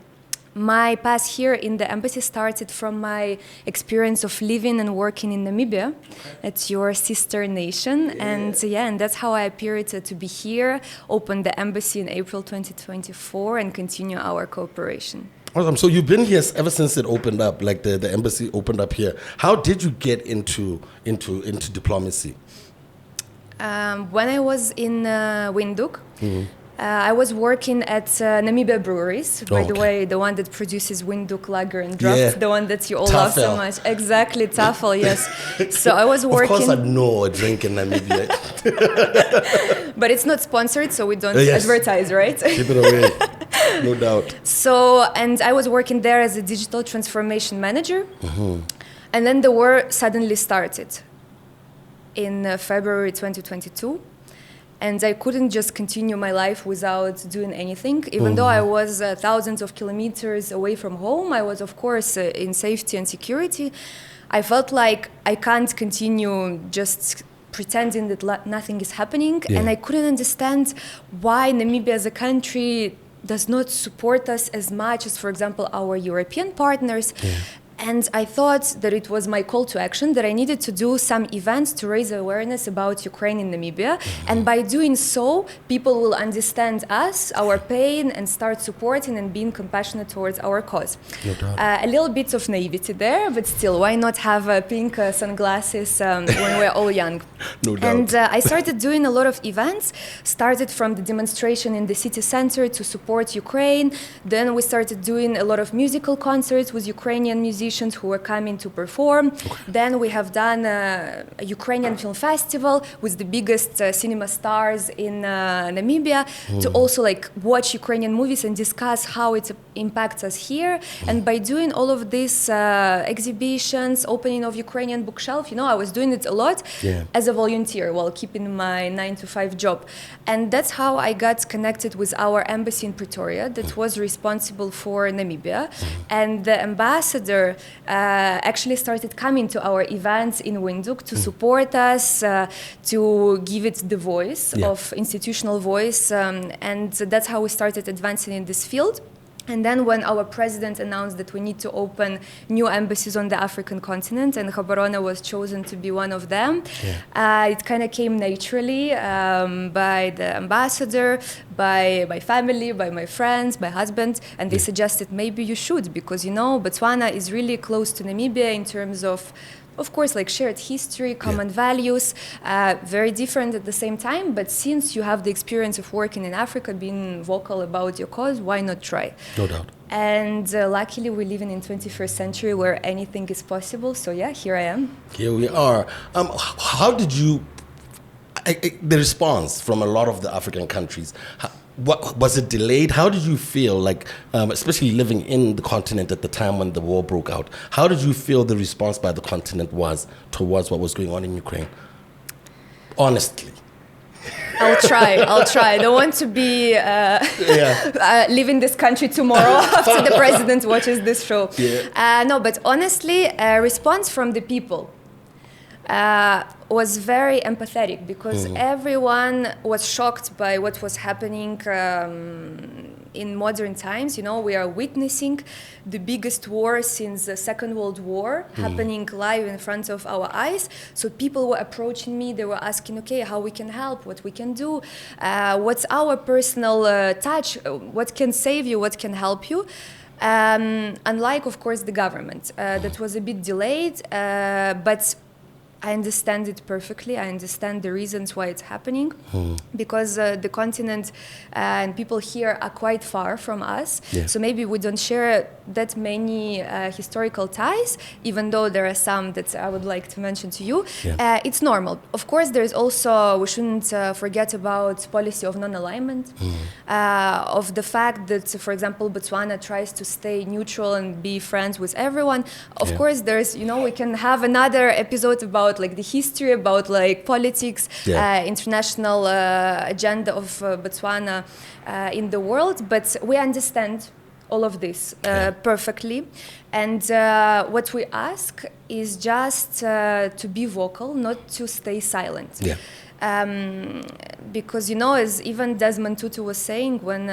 S3: my path here in the embassy started from my experience of living and working in Namibia. It's your sister nation. And that's how I appeared to be here, open the embassy in April 2024 and continue our cooperation.
S1: Awesome. So you've been here ever since it opened up, like the embassy opened up here. How did you get into diplomacy?
S3: When I was in Windhoek, I was working at Namibia Breweries, by the way, the one that produces Windhoek Lager and Draft, the one that you all love so much. Exactly, Tafel, yes. So I was working...
S1: Of course I know a drink in Namibia.
S3: But it's not sponsored, so we don't advertise, right?
S1: Keep it away, no doubt.
S3: So, and I was working there as a digital transformation manager. And then the war suddenly started in February 2022. And I couldn't just continue my life without doing anything. Even though I was thousands of kilometers away from home, I was, of course, in safety and security. I felt like I can't continue just pretending that nothing is happening. And I couldn't understand why Namibia as a country does not support us as much as, for example, our European partners. And I thought that it was my call to action, that I needed to do some events to raise awareness about Ukraine in Namibia. And by doing so, people will understand us, our pain, and start supporting and being compassionate towards our cause.
S1: No doubt.
S3: A little bit of naivety there, but still, why not have pink sunglasses when we're all young?
S1: No doubt.
S3: And I started doing a lot of events, started from the demonstration in the city center to support Ukraine. Then we started doing a lot of musical concerts with Ukrainian musicians who were coming to perform. Then we have done a Ukrainian film festival with the biggest cinema stars in Namibia to also like watch Ukrainian movies and discuss how it impacts us here. And by doing all of these exhibitions, opening of Ukrainian bookshelf, you know, I was doing it a lot as a volunteer while keeping my 9-to-5 job. And that's how I got connected with our embassy in Pretoria that was responsible for Namibia. And the ambassador actually started coming to our events in Windhoek to support us, to give it the voice of institutional voice. And that's how we started advancing in this field. And then when our president announced that we need to open new embassies on the African continent, and Gaborone was chosen to be one of them, it kind of came naturally by the ambassador, by my family, by my friends, my husband, and they suggested maybe you should, because, you know, Botswana is really close to Namibia in terms of course, like shared history, common values, very different at the same time. But since you have the experience of working in Africa, being vocal about your cause, why not try?
S1: No doubt.
S3: And luckily, we're living in 21st century where anything is possible. So yeah, here I am.
S1: Here we are. How did you, the response from a lot of the African countries, what was it delayed? How did you feel, like, especially living in the continent at the time when the war broke out? How did you feel the response by the continent was towards what was going on in Ukraine? Honestly.
S3: I'll try. I don't want to be leaving this country tomorrow after the president watches this show.
S1: Yeah.
S3: No, but honestly, response from the people was very empathetic because everyone was shocked by what was happening in modern times. You know, we are witnessing the biggest war since the Second World War happening live in front of our eyes. So people were approaching me, they were asking, okay, how we can help, what we can do, what's our personal touch, what can save you, what can help you. Unlike, of course, the government, that was a bit delayed, but I understand it perfectly. I understand the reasons why it's happening, because the continent and people here are quite far from us.
S1: Yeah.
S3: So maybe we don't share that many historical ties, even though there are some that I would like to mention to you.
S1: Yeah.
S3: It's normal. Of course, there's also, we shouldn't forget about policy of non-alignment, of the fact that, for example, Botswana tries to stay neutral and be friends with everyone. Of course, there's, you know, we can have another episode about like the history, about like politics, international agenda of Botswana in the world, but we understand all of this perfectly. And what we ask is just to be vocal, not to stay silent.
S1: Yeah.
S3: Because, you know, as even Desmond Tutu was saying, when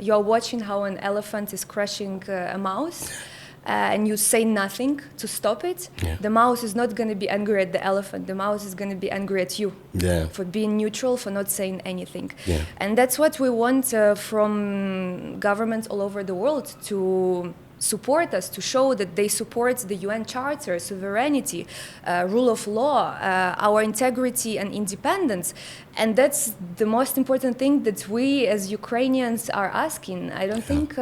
S3: you're watching how an elephant is crushing a mouse, and you say nothing to stop it, the mouse is not going to be angry at the elephant. The mouse is going to be angry at you for being neutral, for not saying anything. Yeah. And that's what we want from governments all over the world, to support us, to show that they support the UN Charter, sovereignty, rule of law, our integrity and independence. And that's the most important thing that we as Ukrainians are asking. I don't think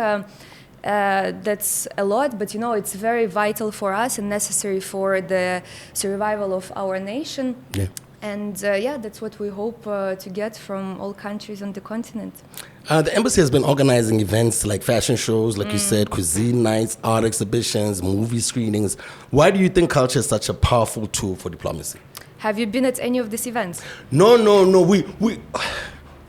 S3: that's a lot, but you know, it's very vital for us and necessary for the survival of our nation. Yeah. And that's what we hope to get from all countries on the continent.
S1: The embassy has been organizing events like fashion shows, like you said, cuisine nights, art exhibitions, movie screenings. Why do you think culture is such a powerful tool for diplomacy?
S3: Have you been at any of these events?
S1: No. We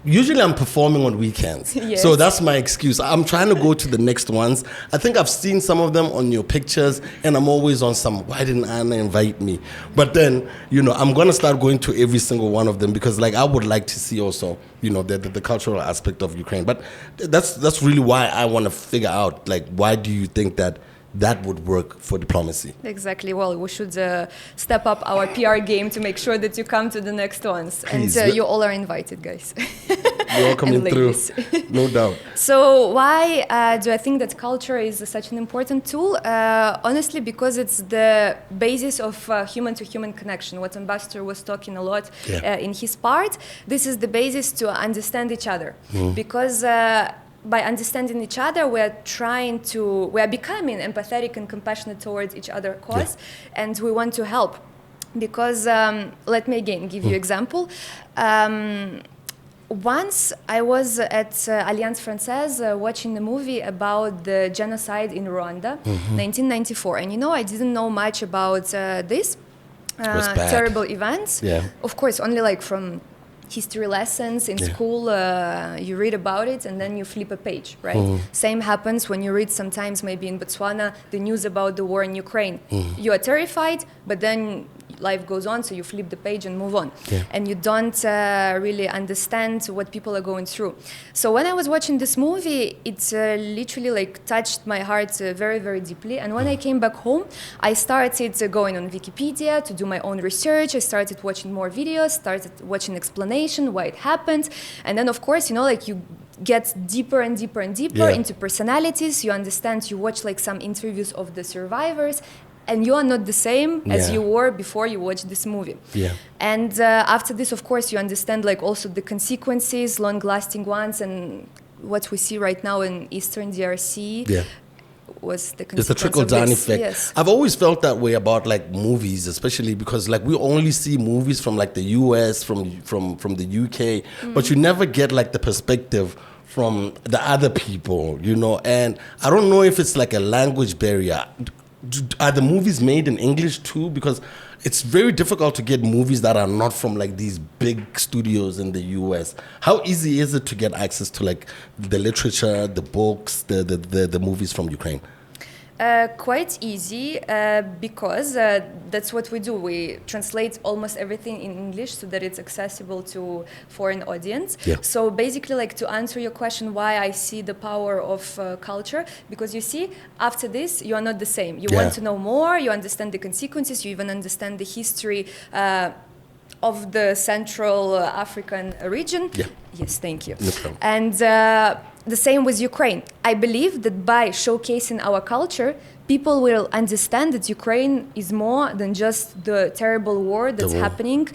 S1: usually I'm performing on weekends. Yes. So that's my excuse. I'm trying to go to the next ones. I think I've seen some of them on your pictures, and I'm always on some, why didn't Anna invite me? But then, you know, I'm going to start going to every single one of them because, like, I would like to see also, you know, the cultural aspect of Ukraine. But that's really why I want to figure out, like, why do you think that would work for diplomacy?
S3: Exactly. Well, we should step up our PR game to make sure that you come to the next ones.
S1: Please.
S3: And you all are invited, guys.
S1: You're all coming through, no doubt.
S3: So why do I think that culture is such an important tool? Honestly, because it's the basis of human-to-human connection. What Ambassador was talking a lot in his part. This is the basis to understand each other. Because by understanding each other, we are becoming empathetic and compassionate towards each other's cause, and we want to help. Because, let me again give you an example. Once I was at Alliance Française watching a movie about the genocide in Rwanda, 1994. And, you know, I didn't know much about this terrible events. Yeah. Of course, only like from history lessons in school, you read about it and then you flip a page, right? Same happens when you read sometimes maybe in Botswana the news about the war in Ukraine. You are terrified, but then life goes on, so you flip the page and move on. And you don't really understand what people are going through. So when I was watching this movie, it literally like touched my heart very, very deeply. And when I came back home, I started going on Wikipedia to do my own research. I started watching more videos, started watching explanation why it happened. And then, of course, you know, like you get deeper and deeper and deeper into personalities. You understand, you watch like some interviews of the survivors, and you are not the same as you were before you watched this movie. And after this, of course, you understand like also the consequences, long-lasting ones, and what we see right now in Eastern DRC was the consequence.
S1: It's a trickle-down effect.
S3: Yes.
S1: I've always felt that way about like movies, especially because like we only see movies from like the US, from the UK, but you never get like the perspective from the other people, you know. And I don't know if it's like a language barrier. are the movies made in English too? Because it's very difficult to get movies that are not from like these big studios in the US. How easy is it to get access to like the literature, the books, the movies from Ukraine?
S3: Quite easy because that's what we do. We translate almost everything in English so that it's accessible to foreign audience.
S1: Yeah.
S3: So basically, like to answer your question, why I see the power of culture, because you see, after this, you are not the same. You want to know more, you understand the consequences, you even understand the history of the Central African region.
S1: Yeah.
S3: Yes, thank you.
S1: No problem.
S3: And the same with Ukraine. I believe that by showcasing our culture, people will understand that Ukraine is more than just the terrible war that's happening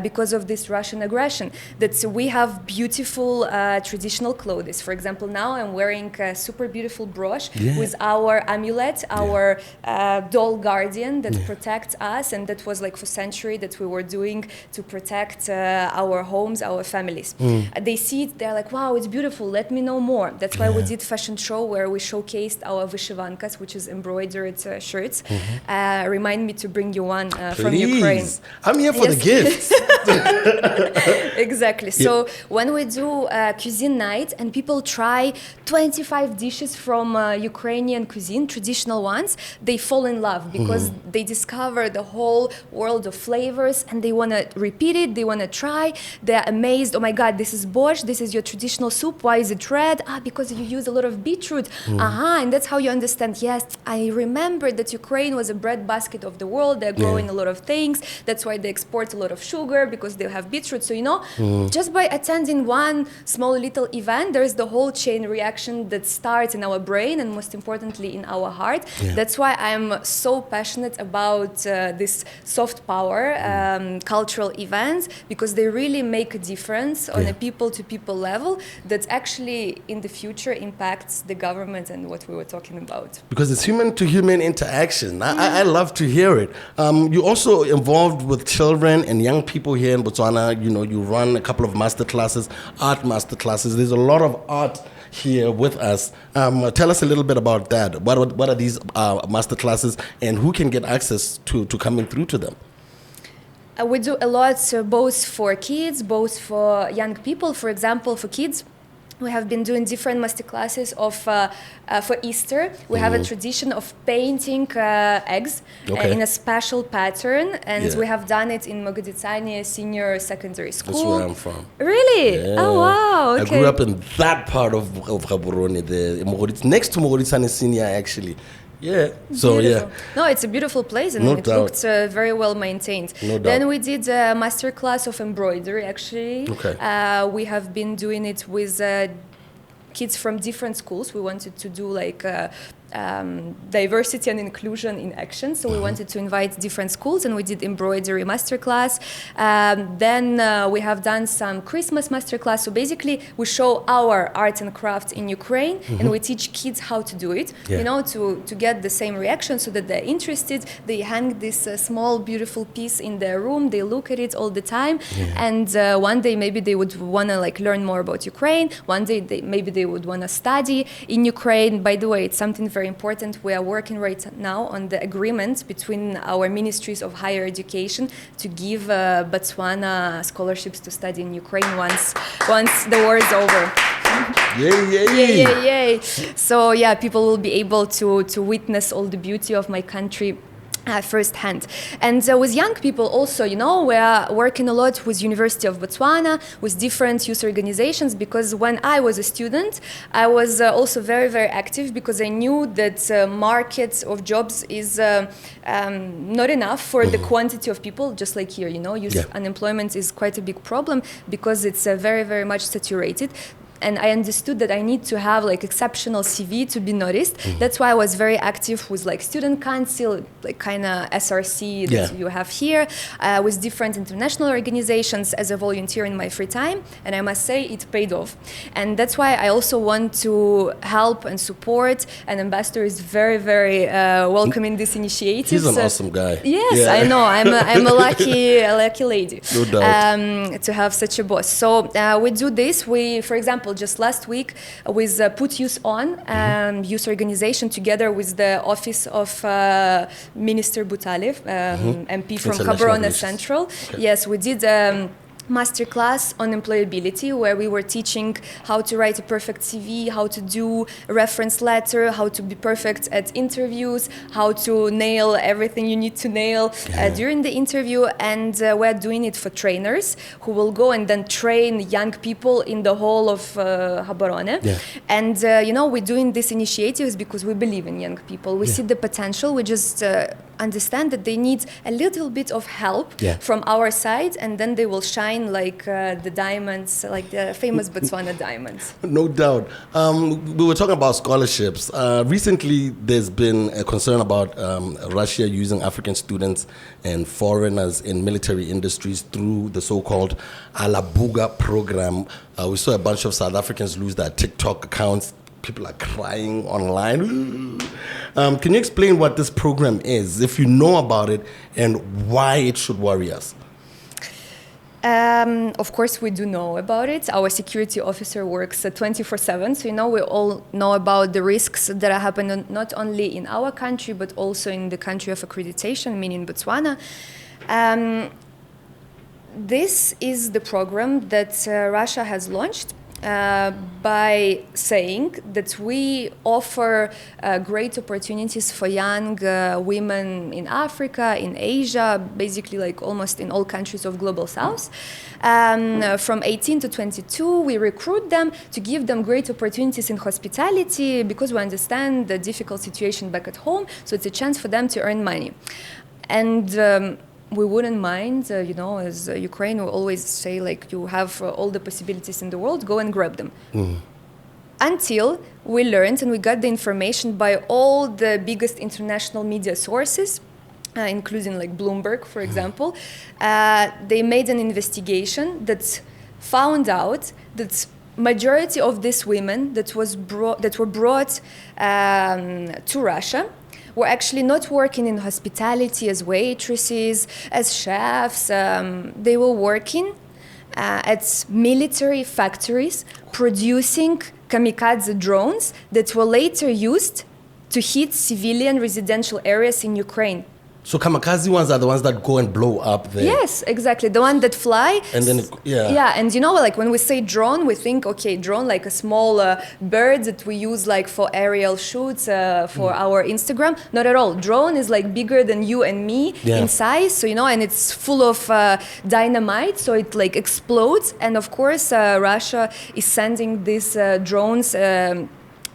S3: because of this Russian aggression. That we have beautiful traditional clothes. For example, now I'm wearing a super beautiful brooch with our amulet, our doll guardian that protects us, and that was like for centuries that we were doing to protect our homes, our families. They see it, they're like, wow, it's beautiful, let me know more. That's why we did fashion show where we showcased our vyshivankas, which is embroidered shirts. Remind me to bring you one from Ukraine.
S1: I'm here for the gifts.
S3: Exactly. So when we do cuisine night and people try 25 dishes from Ukrainian cuisine, traditional ones, they fall in love because they discover the whole world of flavors and they want to repeat it, they want to try. They're amazed, oh my God, this is borscht, this is your traditional soup, why is it red? Because you use a lot of beetroot. And that's how you understand, yes, I remember that Ukraine was a breadbasket of the world, they're growing a lot of things, that's why they export a lot of sugar because they have beetroot. So, just by attending one small little event, there's the whole chain reaction that starts in our brain and most importantly in our heart. That's why I'm so passionate about this soft power cultural events, because they really make a difference on a people-to-people level that actually in the future impacts the government and what we were talking about.
S1: Because it's human-to-human interaction. I love to hear it. You're also involved with children and young people here in Botswana. You run a couple of master classes, art master classes. There's a lot of art here with us. Tell us a little bit about that. What are these master classes and who can get access to coming through to them?
S3: We do a lot both for kids, both for young people. For example, for kids, we have been doing different master classes for Easter. We have a tradition of painting eggs in a special pattern, and we have done it in Mogoditsani Senior Secondary School.
S1: That's where I'm from.
S3: Really?
S1: Yeah.
S3: Oh, wow. Okay.
S1: I grew up in that part of Gaborone, next to Mogoditsani Senior, actually. Yeah. So
S3: beautiful. No, it's a beautiful place and it looked very well maintained.
S1: No doubt.
S3: Then we did a master class of embroidery actually.
S1: Okay.
S3: We have been doing it with kids from different schools. We wanted to do like diversity and inclusion in action. So we wanted to invite different schools and we did embroidery masterclass. Then we have done some Christmas masterclass. So basically we show our art and craft in Ukraine and we teach kids how to do it, to get the same reaction so that they're interested. They hang this small, beautiful piece in their room. They look at it all the time. And one day maybe they would want to like learn more about Ukraine. One day maybe they would want to study in Ukraine. By the way, it's something very important. We are working right now on the agreement between our ministries of higher education to give Botswana scholarships to study in Ukraine once the war is over. Yay. So people will be able to witness all the beauty of my country firsthand. And with young people also, we are working a lot with University of Botswana, with different youth organizations, because when I was a student, I was also very, very active because I knew that market of jobs is not enough for the quantity of people, just like here, youth unemployment is quite a big problem because it's very, very much saturated. And I understood that I need to have like exceptional CV to be noticed. That's why I was very active with like student council, like kind of SRC that you have here, with different international organizations as a volunteer in my free time. And I must say it paid off. And that's why I also want to help and support. And Ambassador is very, very welcome in this initiative.
S1: He's an awesome guy.
S3: Yes, I know. I'm a lucky lady.
S1: No doubt.
S3: To have such a boss. So we do this. For example, example, just last week with Put Youth On, youth organization, together with the office of Minister Butalev, MP from
S1: International
S3: Gaborone
S1: relations.
S3: Central.
S1: Okay.
S3: Yes, we did masterclass on employability, where we were teaching how to write a perfect CV, how to do a reference letter, how to be perfect at interviews, how to nail everything you need to nail during the interview. And we're doing it for trainers who will go and then train young people in the whole of Gaborone.
S1: Yeah.
S3: And we're doing these initiatives because we believe in young people. We see the potential. We just understand that they need a little bit of help from our side, and then they will shine like the diamonds, like the famous Botswana diamonds.
S1: No doubt. We were talking about scholarships. Recently, there's been a concern about Russia using African students and foreigners in military industries through the so-called Alabuga program. We saw a bunch of South Africans lose their TikTok accounts. People are crying online. Can you explain what this program is, if you know about it, and why it should worry us?
S3: Of course, we do know about it. Our security officer works 24/7, so we all know about the risks that are happening not only in our country but also in the country of accreditation, meaning Botswana. This is the program that Russia has launched. By saying that we offer great opportunities for young women in Africa, in Asia, basically like almost in all countries of Global South. From 18 to 22, we recruit them to give them great opportunities in hospitality because we understand the difficult situation back at home, so it's a chance for them to earn money. And we wouldn't mind, as Ukraine, we always say, like, you have all the possibilities in the world, go and grab them. Until we learned and we got the information by all the biggest international media sources, including like Bloomberg, for example. They made an investigation that found out that majority of these women that were brought to Russia were actually not working in hospitality as waitresses, as chefs. They were working at military factories producing kamikaze drones that were later used to hit civilian residential areas in Ukraine.
S1: So kamikaze ones are the ones that go and blow up there.
S3: Yes, exactly. The one that fly.
S1: And then,
S3: Yeah, and like when we say drone, we think, okay, drone like a small bird that we use like for aerial shoots for our Instagram. Not at all. Drone is like bigger than you and me in size. So, and it's full of dynamite. So it like explodes. And of course, Russia is sending these drones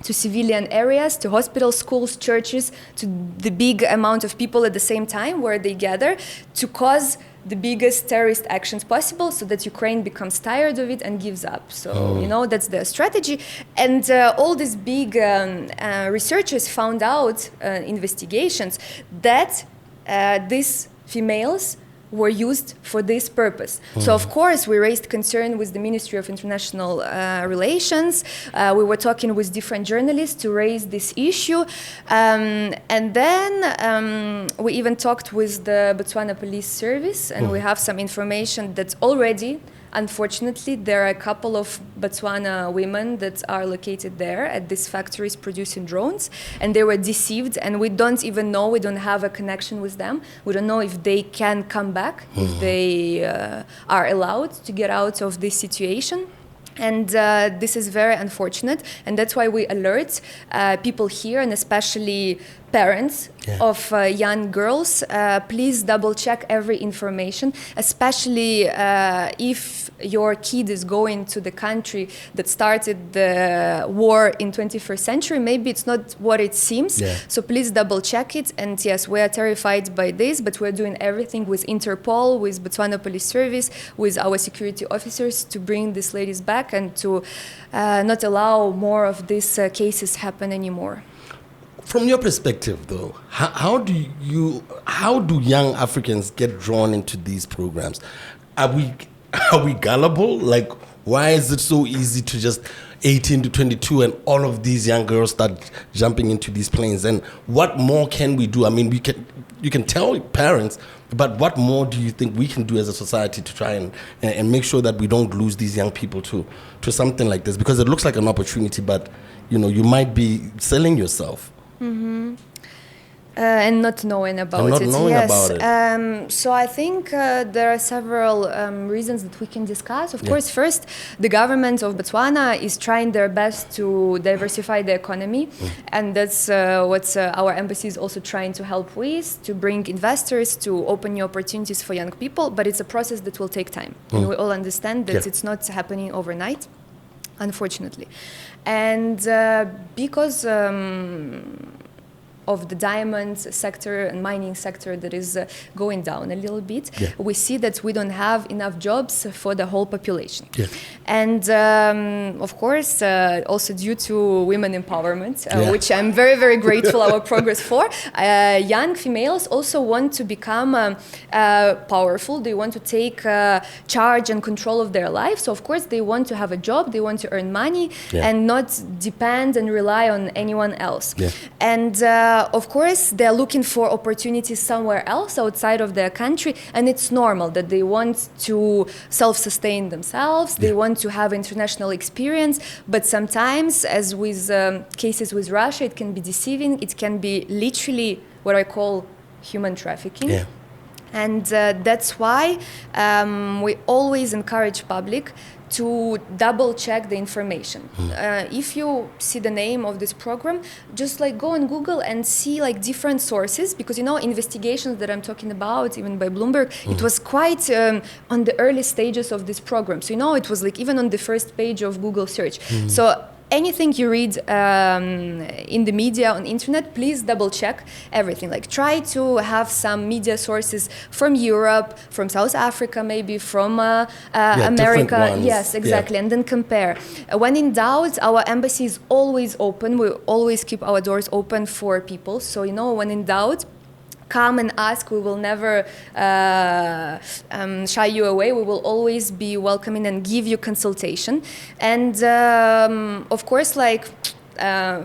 S3: to civilian areas, to hospitals, schools, churches, to the big amount of people at the same time where they gather to cause the biggest terrorist actions possible so that Ukraine becomes tired of it and gives up. So, that's the strategy. And all these big researchers found out, investigations, that these females were used for this purpose. So, of course, we raised concern with the Ministry of International Relations. We were talking with different journalists to raise this issue. And then we even talked with the Botswana Police Service, and we have some information that already, unfortunately, there are a couple of Botswana women that are located there at these factories producing drones, and they were deceived, and we don't even know, we don't have a connection with them. We don't know if they can come back, if they are allowed to get out of this situation. And this is very unfortunate, and that's why we alert people here, and especially parents of young girls, please double check every information, especially if your kid is going to the country that started the war in 21st century. Maybe it's not what it seems, so please double check it. And yes, we are terrified by this, but we're doing everything with Interpol, with Botswana Police Service, with our security officers to bring these ladies back and to not allow more of these cases happen anymore.
S1: From your perspective, though, how do young Africans get drawn into these programs? Are we gullible? Like, why is it so easy to just 18 to 22 and all of these young girls start jumping into these planes? And what more can we do? I mean, you can tell parents, but what more do you think we can do as a society to try and make sure that we don't lose these young people to something like this? Because it looks like an opportunity, but you might be selling yourself.
S3: And not knowing about
S1: And not
S3: it.
S1: knowing
S3: Yes.
S1: about it.
S3: So I think there are several reasons that we can discuss. Of course, first, the government of Botswana is trying their best to diversify the economy, and that's what our embassy is also trying to help with, to bring investors, to open new opportunities for young people. But it's a process that will take time, and we all understand that it's not happening overnight, unfortunately. And because of the diamond sector and mining sector that is going down a little bit, we see that we don't have enough jobs for the whole population. And of course, also due to women empowerment, which I'm very, very grateful our progress for, young females also want to become powerful. They want to take charge and control of their life. So of course, they want to have a job, they want to earn money and not depend and rely on anyone else. And of course, they're looking for opportunities somewhere else outside of their country, and it's normal that they want to self-sustain themselves, they want to have international experience, but sometimes, as with cases with Russia, it can be deceiving, it can be literally what I call human trafficking. And that's why we always encourage public to double check the information. If you see the name of this program, just like go on Google and see like different sources, because investigations that I'm talking about, even by Bloomberg, it was quite on the early stages of this program. So it was like even on the first page of Google search. So anything you read in the media, on internet, please double check everything. Like try to have some media sources from Europe, from South Africa, maybe from America. Yes, exactly. And then compare. When in doubt, our embassy is always open. We always keep our doors open for people. So, when in doubt, come and ask. We will never shy you away. We will always be welcoming and give you consultation. And of course,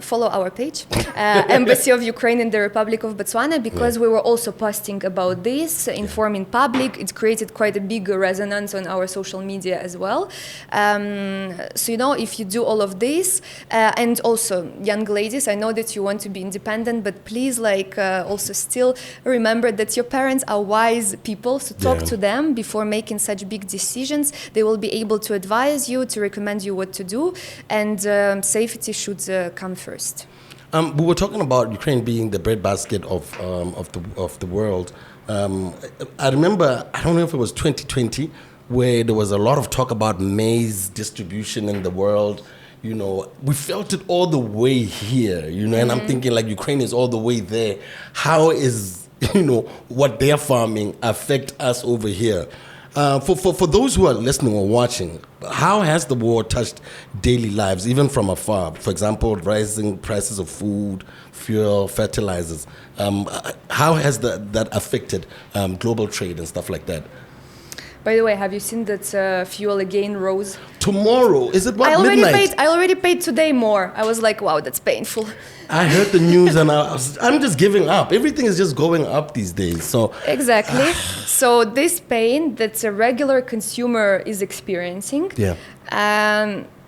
S3: follow our page, Embassy of Ukraine in the Republic of Botswana, because we were also posting about this, informing public. It created quite a big resonance on our social media as well. So, if you do all of this, and also young ladies, I know that you want to be independent, but please, also still remember that your parents are wise people, so talk to them before making such big decisions. They will be able to advise you, to recommend you what to do, and safety should come first.
S1: We were talking about Ukraine being the breadbasket of the world. I remember, I don't know if it was 2020, where there was a lot of talk about maize distribution in the world. We felt it all the way here, and I'm thinking Ukraine is all the way there. How is, what they're farming affect us over here? For those who are listening or watching, how has the war touched daily lives, even from afar? For example, rising prices of food, fuel, fertilizers. How has that affected global trade and stuff like that?
S3: By the way, have you seen that fuel again rose?
S1: Tomorrow? Is it midnight?
S3: I already paid today more. I was like, wow, that's painful.
S1: I heard the news and I'm just giving up. Everything is just going up these days. So
S3: exactly. So this pain that a regular consumer is experiencing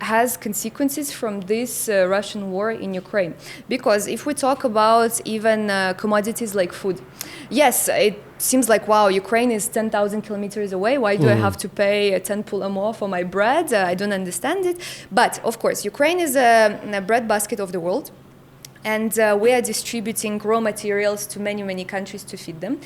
S3: has consequences from this Russian war in Ukraine. Because if we talk about even commodities like food, yes, it seems like, wow, Ukraine is 10,000 kilometers away. Why do I have to pay 10 pula more for my bread? I don't understand it. But of course, Ukraine is a breadbasket of the world. And we are distributing raw materials to many, many countries to feed them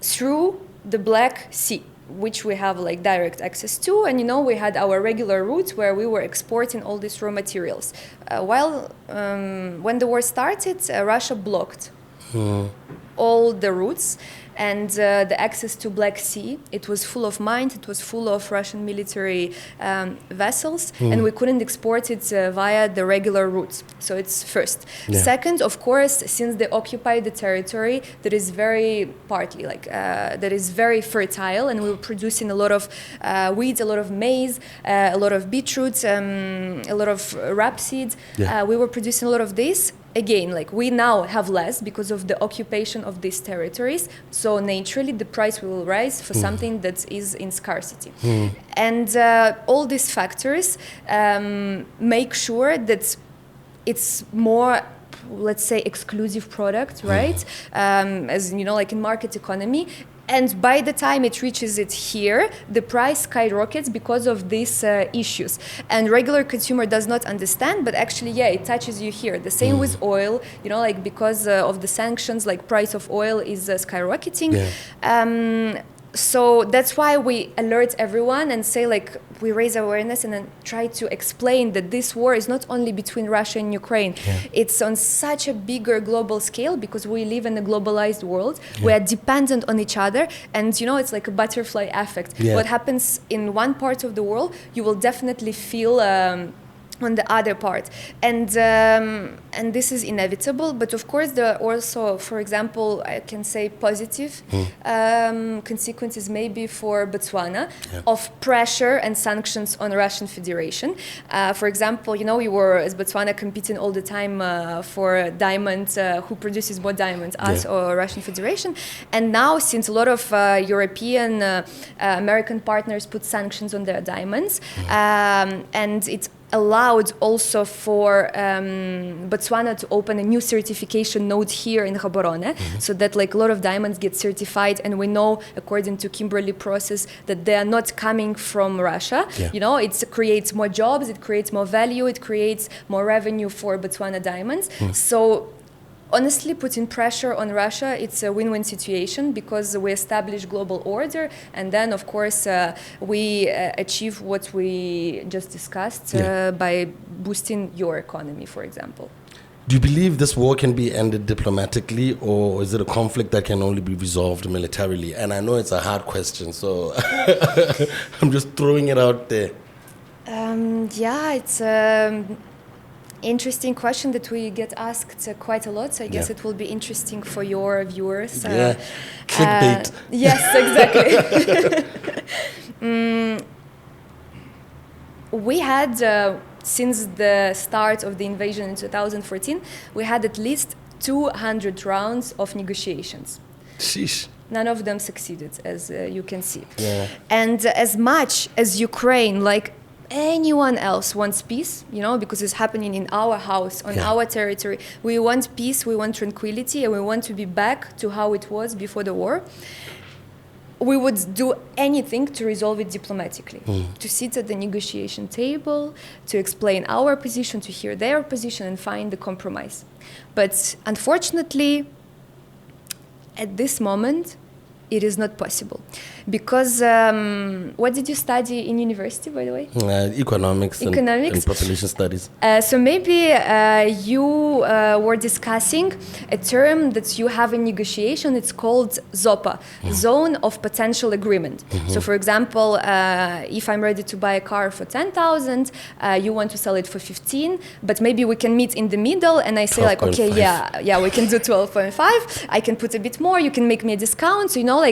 S3: through the Black Sea, which we have direct access to. And we had our regular routes where we were exporting all these raw materials. When the war started, Russia blocked all the routes, and the access to Black Sea. It was full of mines, it was full of Russian military vessels, and we couldn't export it via the regular routes. So it's first. Second, of course, since they occupied the territory that is very partly that is very fertile, and we were producing a lot of weeds, a lot of maize, a lot of beetroots, a lot of rapeseed. We were producing a lot of this. Again, we now have less because of the occupation of these territories. So naturally, the price will rise for something that is in scarcity. And all these factors make sure that it's more, let's say, exclusive product, right? As you know, in market economy. And by the time it reaches it here, the price skyrockets because of these issues. And regular consumer does not understand, but actually, it touches you here. The same with oil, because of the sanctions, price of oil is skyrocketing. So that's why we alert everyone and say, we raise awareness and then try to explain that this war is not only between Russia and Ukraine. It's on such a bigger global scale because we live in a globalized world. We are dependent on each other, and it's like a butterfly effect. What happens in one part of the world, you will definitely feel on the other part, and this is inevitable. But of course, there are also, for example, I can say positive consequences maybe for Botswana of pressure and sanctions on Russian Federation. For example, we were as Botswana competing all the time for diamonds. Who produces more diamonds, us or Russian Federation? And now, since a lot of European, American partners put sanctions on their diamonds, and it's allowed also for Botswana to open a new certification node here in Gaborone, so that a lot of diamonds get certified, and we know, according to Kimberley process, that they are not coming from Russia. It creates more jobs, it creates more value, it creates more revenue for Botswana diamonds. So honestly, putting pressure on Russia, it's a win-win situation because we establish global order, and then, of course, we achieve what we just discussed by boosting your economy, for example.
S1: Do you believe this war can be ended diplomatically, or is it a conflict that can only be resolved militarily? And I know it's a hard question, so I'm just throwing it out there.
S3: It's interesting question that we get asked quite a lot, so I guess it will be interesting for your viewers.
S1: Clickbait.
S3: Yes, exactly. We had, since the start of the invasion in 2014, we had at least 200 rounds of negotiations.
S1: Sheesh.
S3: None of them succeeded, as you can see. And as much as Ukraine, anyone else wants peace, because it's happening in our house, on our territory. We want peace, we want tranquility, and we want to be back to how it was before the war. We would do anything to resolve it diplomatically, to sit at the negotiation table, to explain our position, to hear their position, and find the compromise. But unfortunately, at this moment, it is not possible. Because what did you study in university, by the way?
S1: Economics. And population studies.
S3: So maybe you were discussing a term that you have in negotiation. It's called ZOPA, Zone of Potential Agreement. So for example, if I'm ready to buy a car for 10,000, you want to sell it for 15, but maybe we can meet in the middle, and I say
S1: 12.
S3: okay, we can do 12.5. I can put a bit more. You can make me a discount. So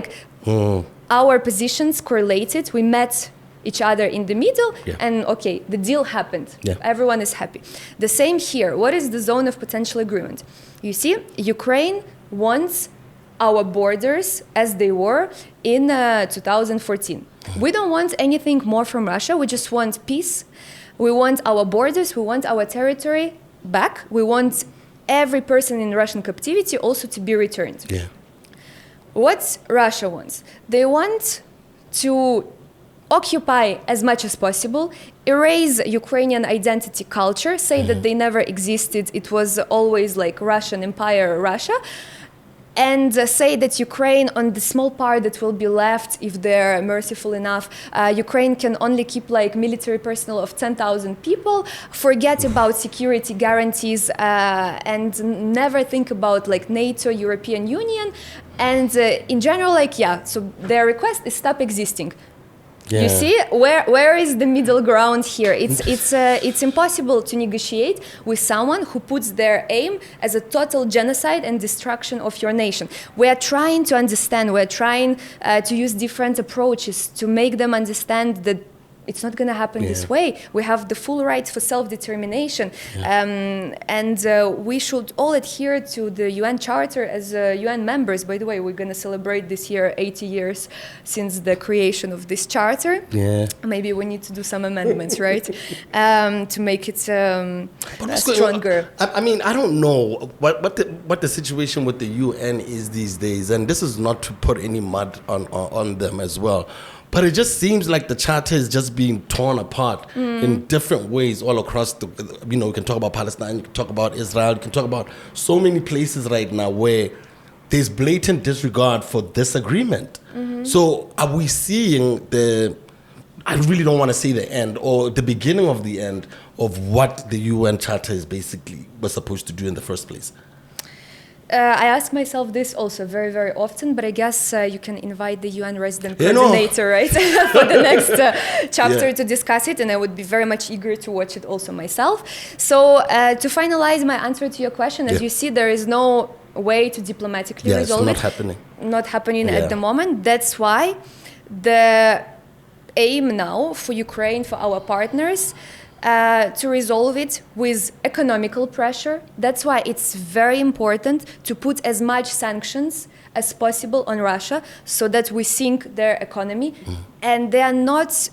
S3: our positions correlated. We met each other in the middle, and okay, the deal happened. Everyone is happy. The same here. What is the zone of potential agreement? You see, Ukraine wants our borders as they were in 2014. We don't want anything more from Russia. We just want peace. We want our borders. We want our territory back. We want every person in Russian captivity also to be returned. What Russia wants? They want to occupy as much as possible, erase Ukrainian identity culture, say that they never existed, it was always Russian Empire, Russia, and say that Ukraine, on the small part that will be left, if they're merciful enough, Ukraine can only keep like military personnel of 10,000 people, forget about security guarantees, and never think about like NATO, European Union, and in general, like, so their request is stop existing.
S1: Yeah.
S3: You see, where is the middle ground here? It's impossible to negotiate with someone who puts their aim as a total genocide and destruction of your nation. We are trying to understand. We are trying to use different approaches to make them understand that it's not going to happen this way. We have the full right for self-determination. And we should all adhere to the UN Charter as UN members. By the way, we're going to celebrate this year 80 years since the creation of this charter.
S1: Yeah.
S3: Maybe we need to do some amendments, right? To make it stronger.
S1: I mean, I don't know what the situation with the UN is these days. And this is not to put any mud on them as well. But it just seems like the charter is just being torn apart in different ways all across you can talk about Palestine, you can talk about Israel, you can talk about so many places right now where there's blatant disregard for this agreement. So are we seeing I really don't want to say the end or the beginning of the end of what the UN Charter is basically was supposed to do in the first place?
S3: I ask myself this also very, very often, but I guess you can invite the UN resident coordinator, right, for the next chapter to discuss it, and I would be very much eager to watch it also myself. So to finalize my answer to your question, as you see, there is no way to diplomatically resolve it. Not happening at the moment. That's why the aim now for Ukraine, for our partners, to resolve it with economical pressure. That's why it's very important to put as much sanctions as possible on Russia so that we sink their economy. And they are not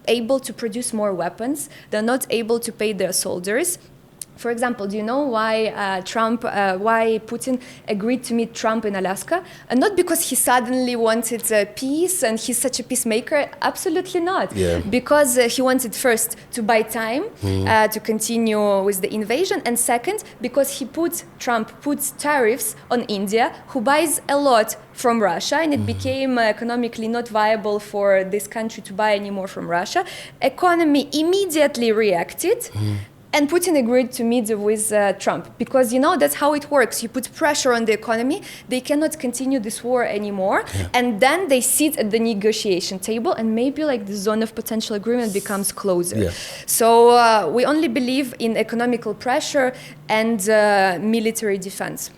S3: able to produce more weapons. They're not able to pay their soldiers. For example, do you know why why Putin agreed to meet Trump in Alaska? And not because he suddenly wanted peace and he's such a peacemaker. Absolutely not. Because he wanted first to buy time to continue with the invasion, and second, because Trump puts tariffs on India, who buys a lot from Russia, and it became economically not viable for this country to buy anymore from Russia. Economy immediately reacted. And Putin agreed to meet with Trump because, that's how it works. You put pressure on the economy. They cannot continue this war anymore. And then they sit at the negotiation table and maybe like the zone of potential agreement becomes closer. So we only believe in economical pressure and military defense.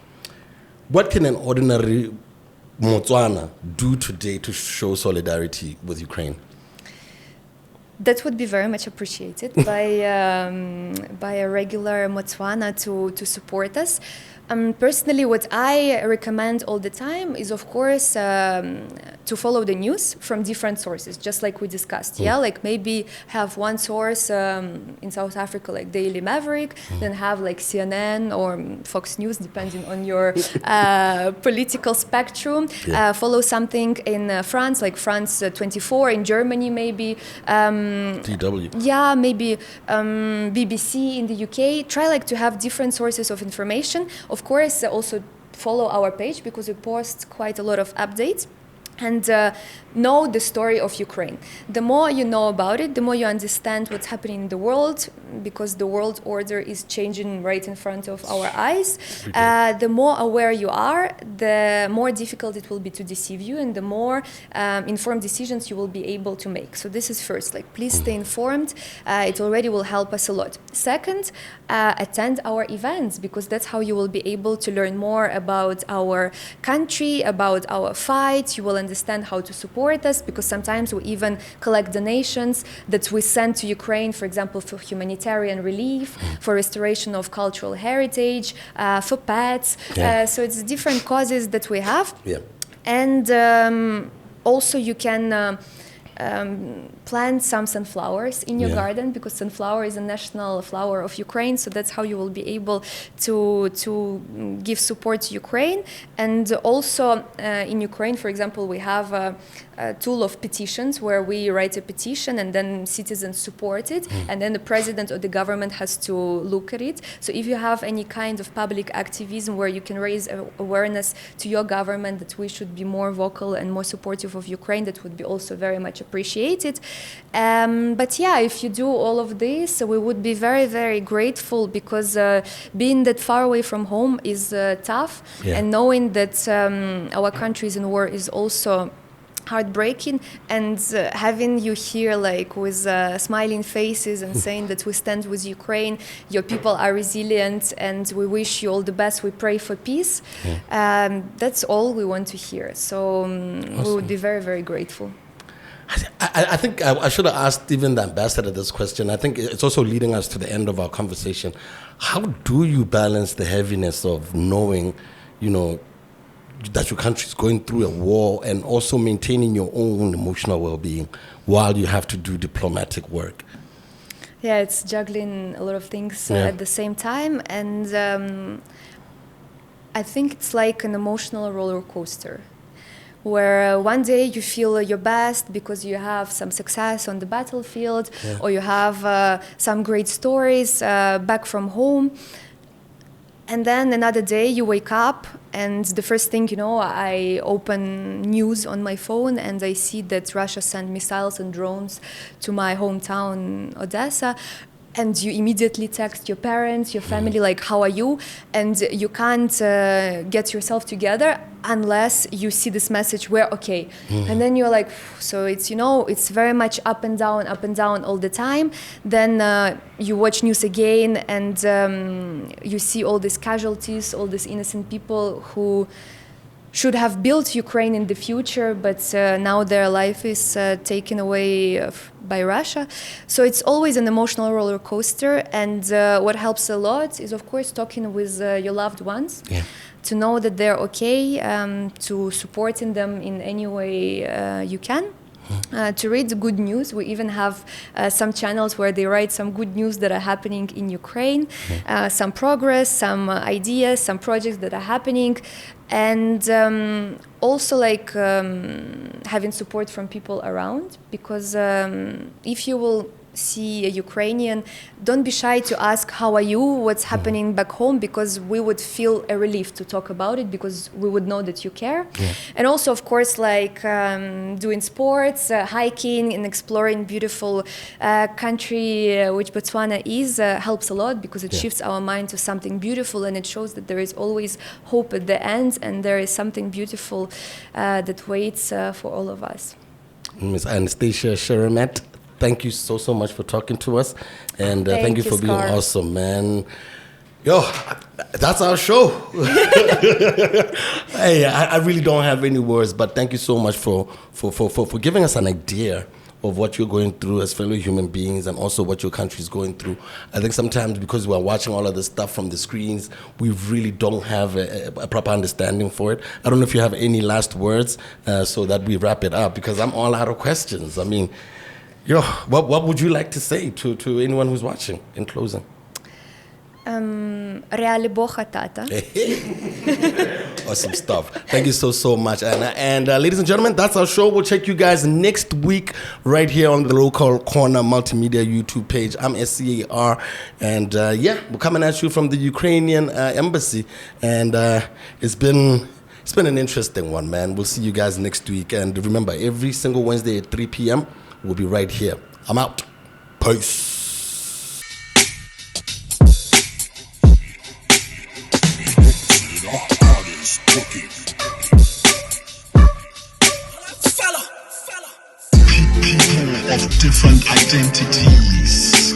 S1: What can an ordinary Botswana do today to show solidarity with Ukraine?
S3: That would be very much appreciated by a regular Botswana to support us. Personally, what I recommend all the time is, of course, to follow the news from different sources, just like we discussed. Like maybe have one source in South Africa, like Daily Maverick, then have like CNN or Fox News, depending on your political spectrum. Follow something in France, like France 24, in Germany maybe.
S1: DW.
S3: Maybe BBC in the UK. Try like to have different sources of information. Of course, also follow our page because we post quite a lot of updates. And know the story of Ukraine. The more you know about it, the more you understand what's happening in the world, because the world order is changing right in front of our eyes. The more aware you are, the more difficult it will be to deceive you, and the more informed decisions you will be able to make. So this is first, like, please stay informed. It already will help us a lot. Second, attend our events, because that's how you will be able to learn more about our country, about our fight. You will understand how to support us, because sometimes we even collect donations that we send to Ukraine, for example, for humanitarian relief, for restoration of cultural heritage, for pets. So it's different causes that we have. And also you can plant some sunflowers in your
S1: Yeah.
S3: garden, because sunflower is a national flower of Ukraine. So that's how you will be able to give support to Ukraine. And also in Ukraine, for example, we have a tool of petitions where we write a petition and then citizens support it, and then the president or the government has to look at it. So if you have any kind of public activism where you can raise awareness to your government that we should be more vocal and more supportive of Ukraine, that would be also very much appreciated. But yeah, if you do all of this, we would be very, very grateful, because being that far away from home is tough,
S1: Yeah.
S3: and knowing that our country is in war is also heartbreaking, and having you here like with smiling faces and saying that we stand with Ukraine, your people are resilient, and we wish you all the best, we pray for peace. That's all we want to hear. So we would be very, very grateful.
S1: I think I should have asked even the ambassador this question. I think it's also leading us to the end of our conversation. How do you balance the heaviness of knowing, that your country is going through a war, and also maintaining your own emotional well-being while you have to do diplomatic work?
S3: Yeah, it's juggling a lot of things at the same time, and I think it's like an emotional roller coaster, where one day you feel your best because you have some success on the battlefield, or you have some great stories back from home. And then another day you wake up, and the first thing you know, I open news on my phone and I see that Russia sent missiles and drones to my hometown, Odessa. And you immediately text your parents, your family, like, how are you? And you can't get yourself together unless you see this message where, okay. And then you're like, so it's, it's very much up and down all the time. Then you watch news again, and you see all these casualties, all these innocent people who should have built Ukraine in the future, but now their life is taken away by Russia. So it's always an emotional roller coaster, and what helps a lot is, of course, talking with your loved ones, to know that they're okay, to supporting them in any way you can. To read the good news. We even have some channels where they write some good news that are happening in Ukraine, some progress, some ideas, some projects that are happening, and also like having support from people around, because if you will see a Ukrainian, don't be shy to ask, how are you, what's happening back home, because we would feel a relief to talk about it, because we would know that you care. And also, of course, like doing sports, hiking and exploring beautiful country, which Botswana is, helps a lot, because it shifts our mind to something beautiful, and it shows that there is always hope at the end, and there is something beautiful that waits for all of us.
S1: Ms. Anastasia Sharamet, thank you so much for talking to us, and thank you for being awesome, man. Yo, that's our show. Hey, I really don't have any words, but thank you so much for giving us an idea of what you're going through as fellow human beings, and also what your country is going through. I think sometimes because we're watching all of this stuff from the screens, we really don't have a proper understanding for it. I don't know if you have any last words so that we wrap it up, because I'm all out of questions. I mean, yo, what would you like to say to anyone who's watching in closing?
S3: Reali Boha Tata.
S1: Awesome stuff. Thank you so much, Anna. And ladies and gentlemen, that's our show. We'll check you guys next week right here on the Local Corner Multimedia YouTube page. I'm SCAR, and we're coming at you from the Ukrainian embassy, and it's been an interesting one, man. We'll see you guys next week, and remember, every single Wednesday at 3 p.m. we'll be right here. I'm out. Peace.
S4: People of different identities.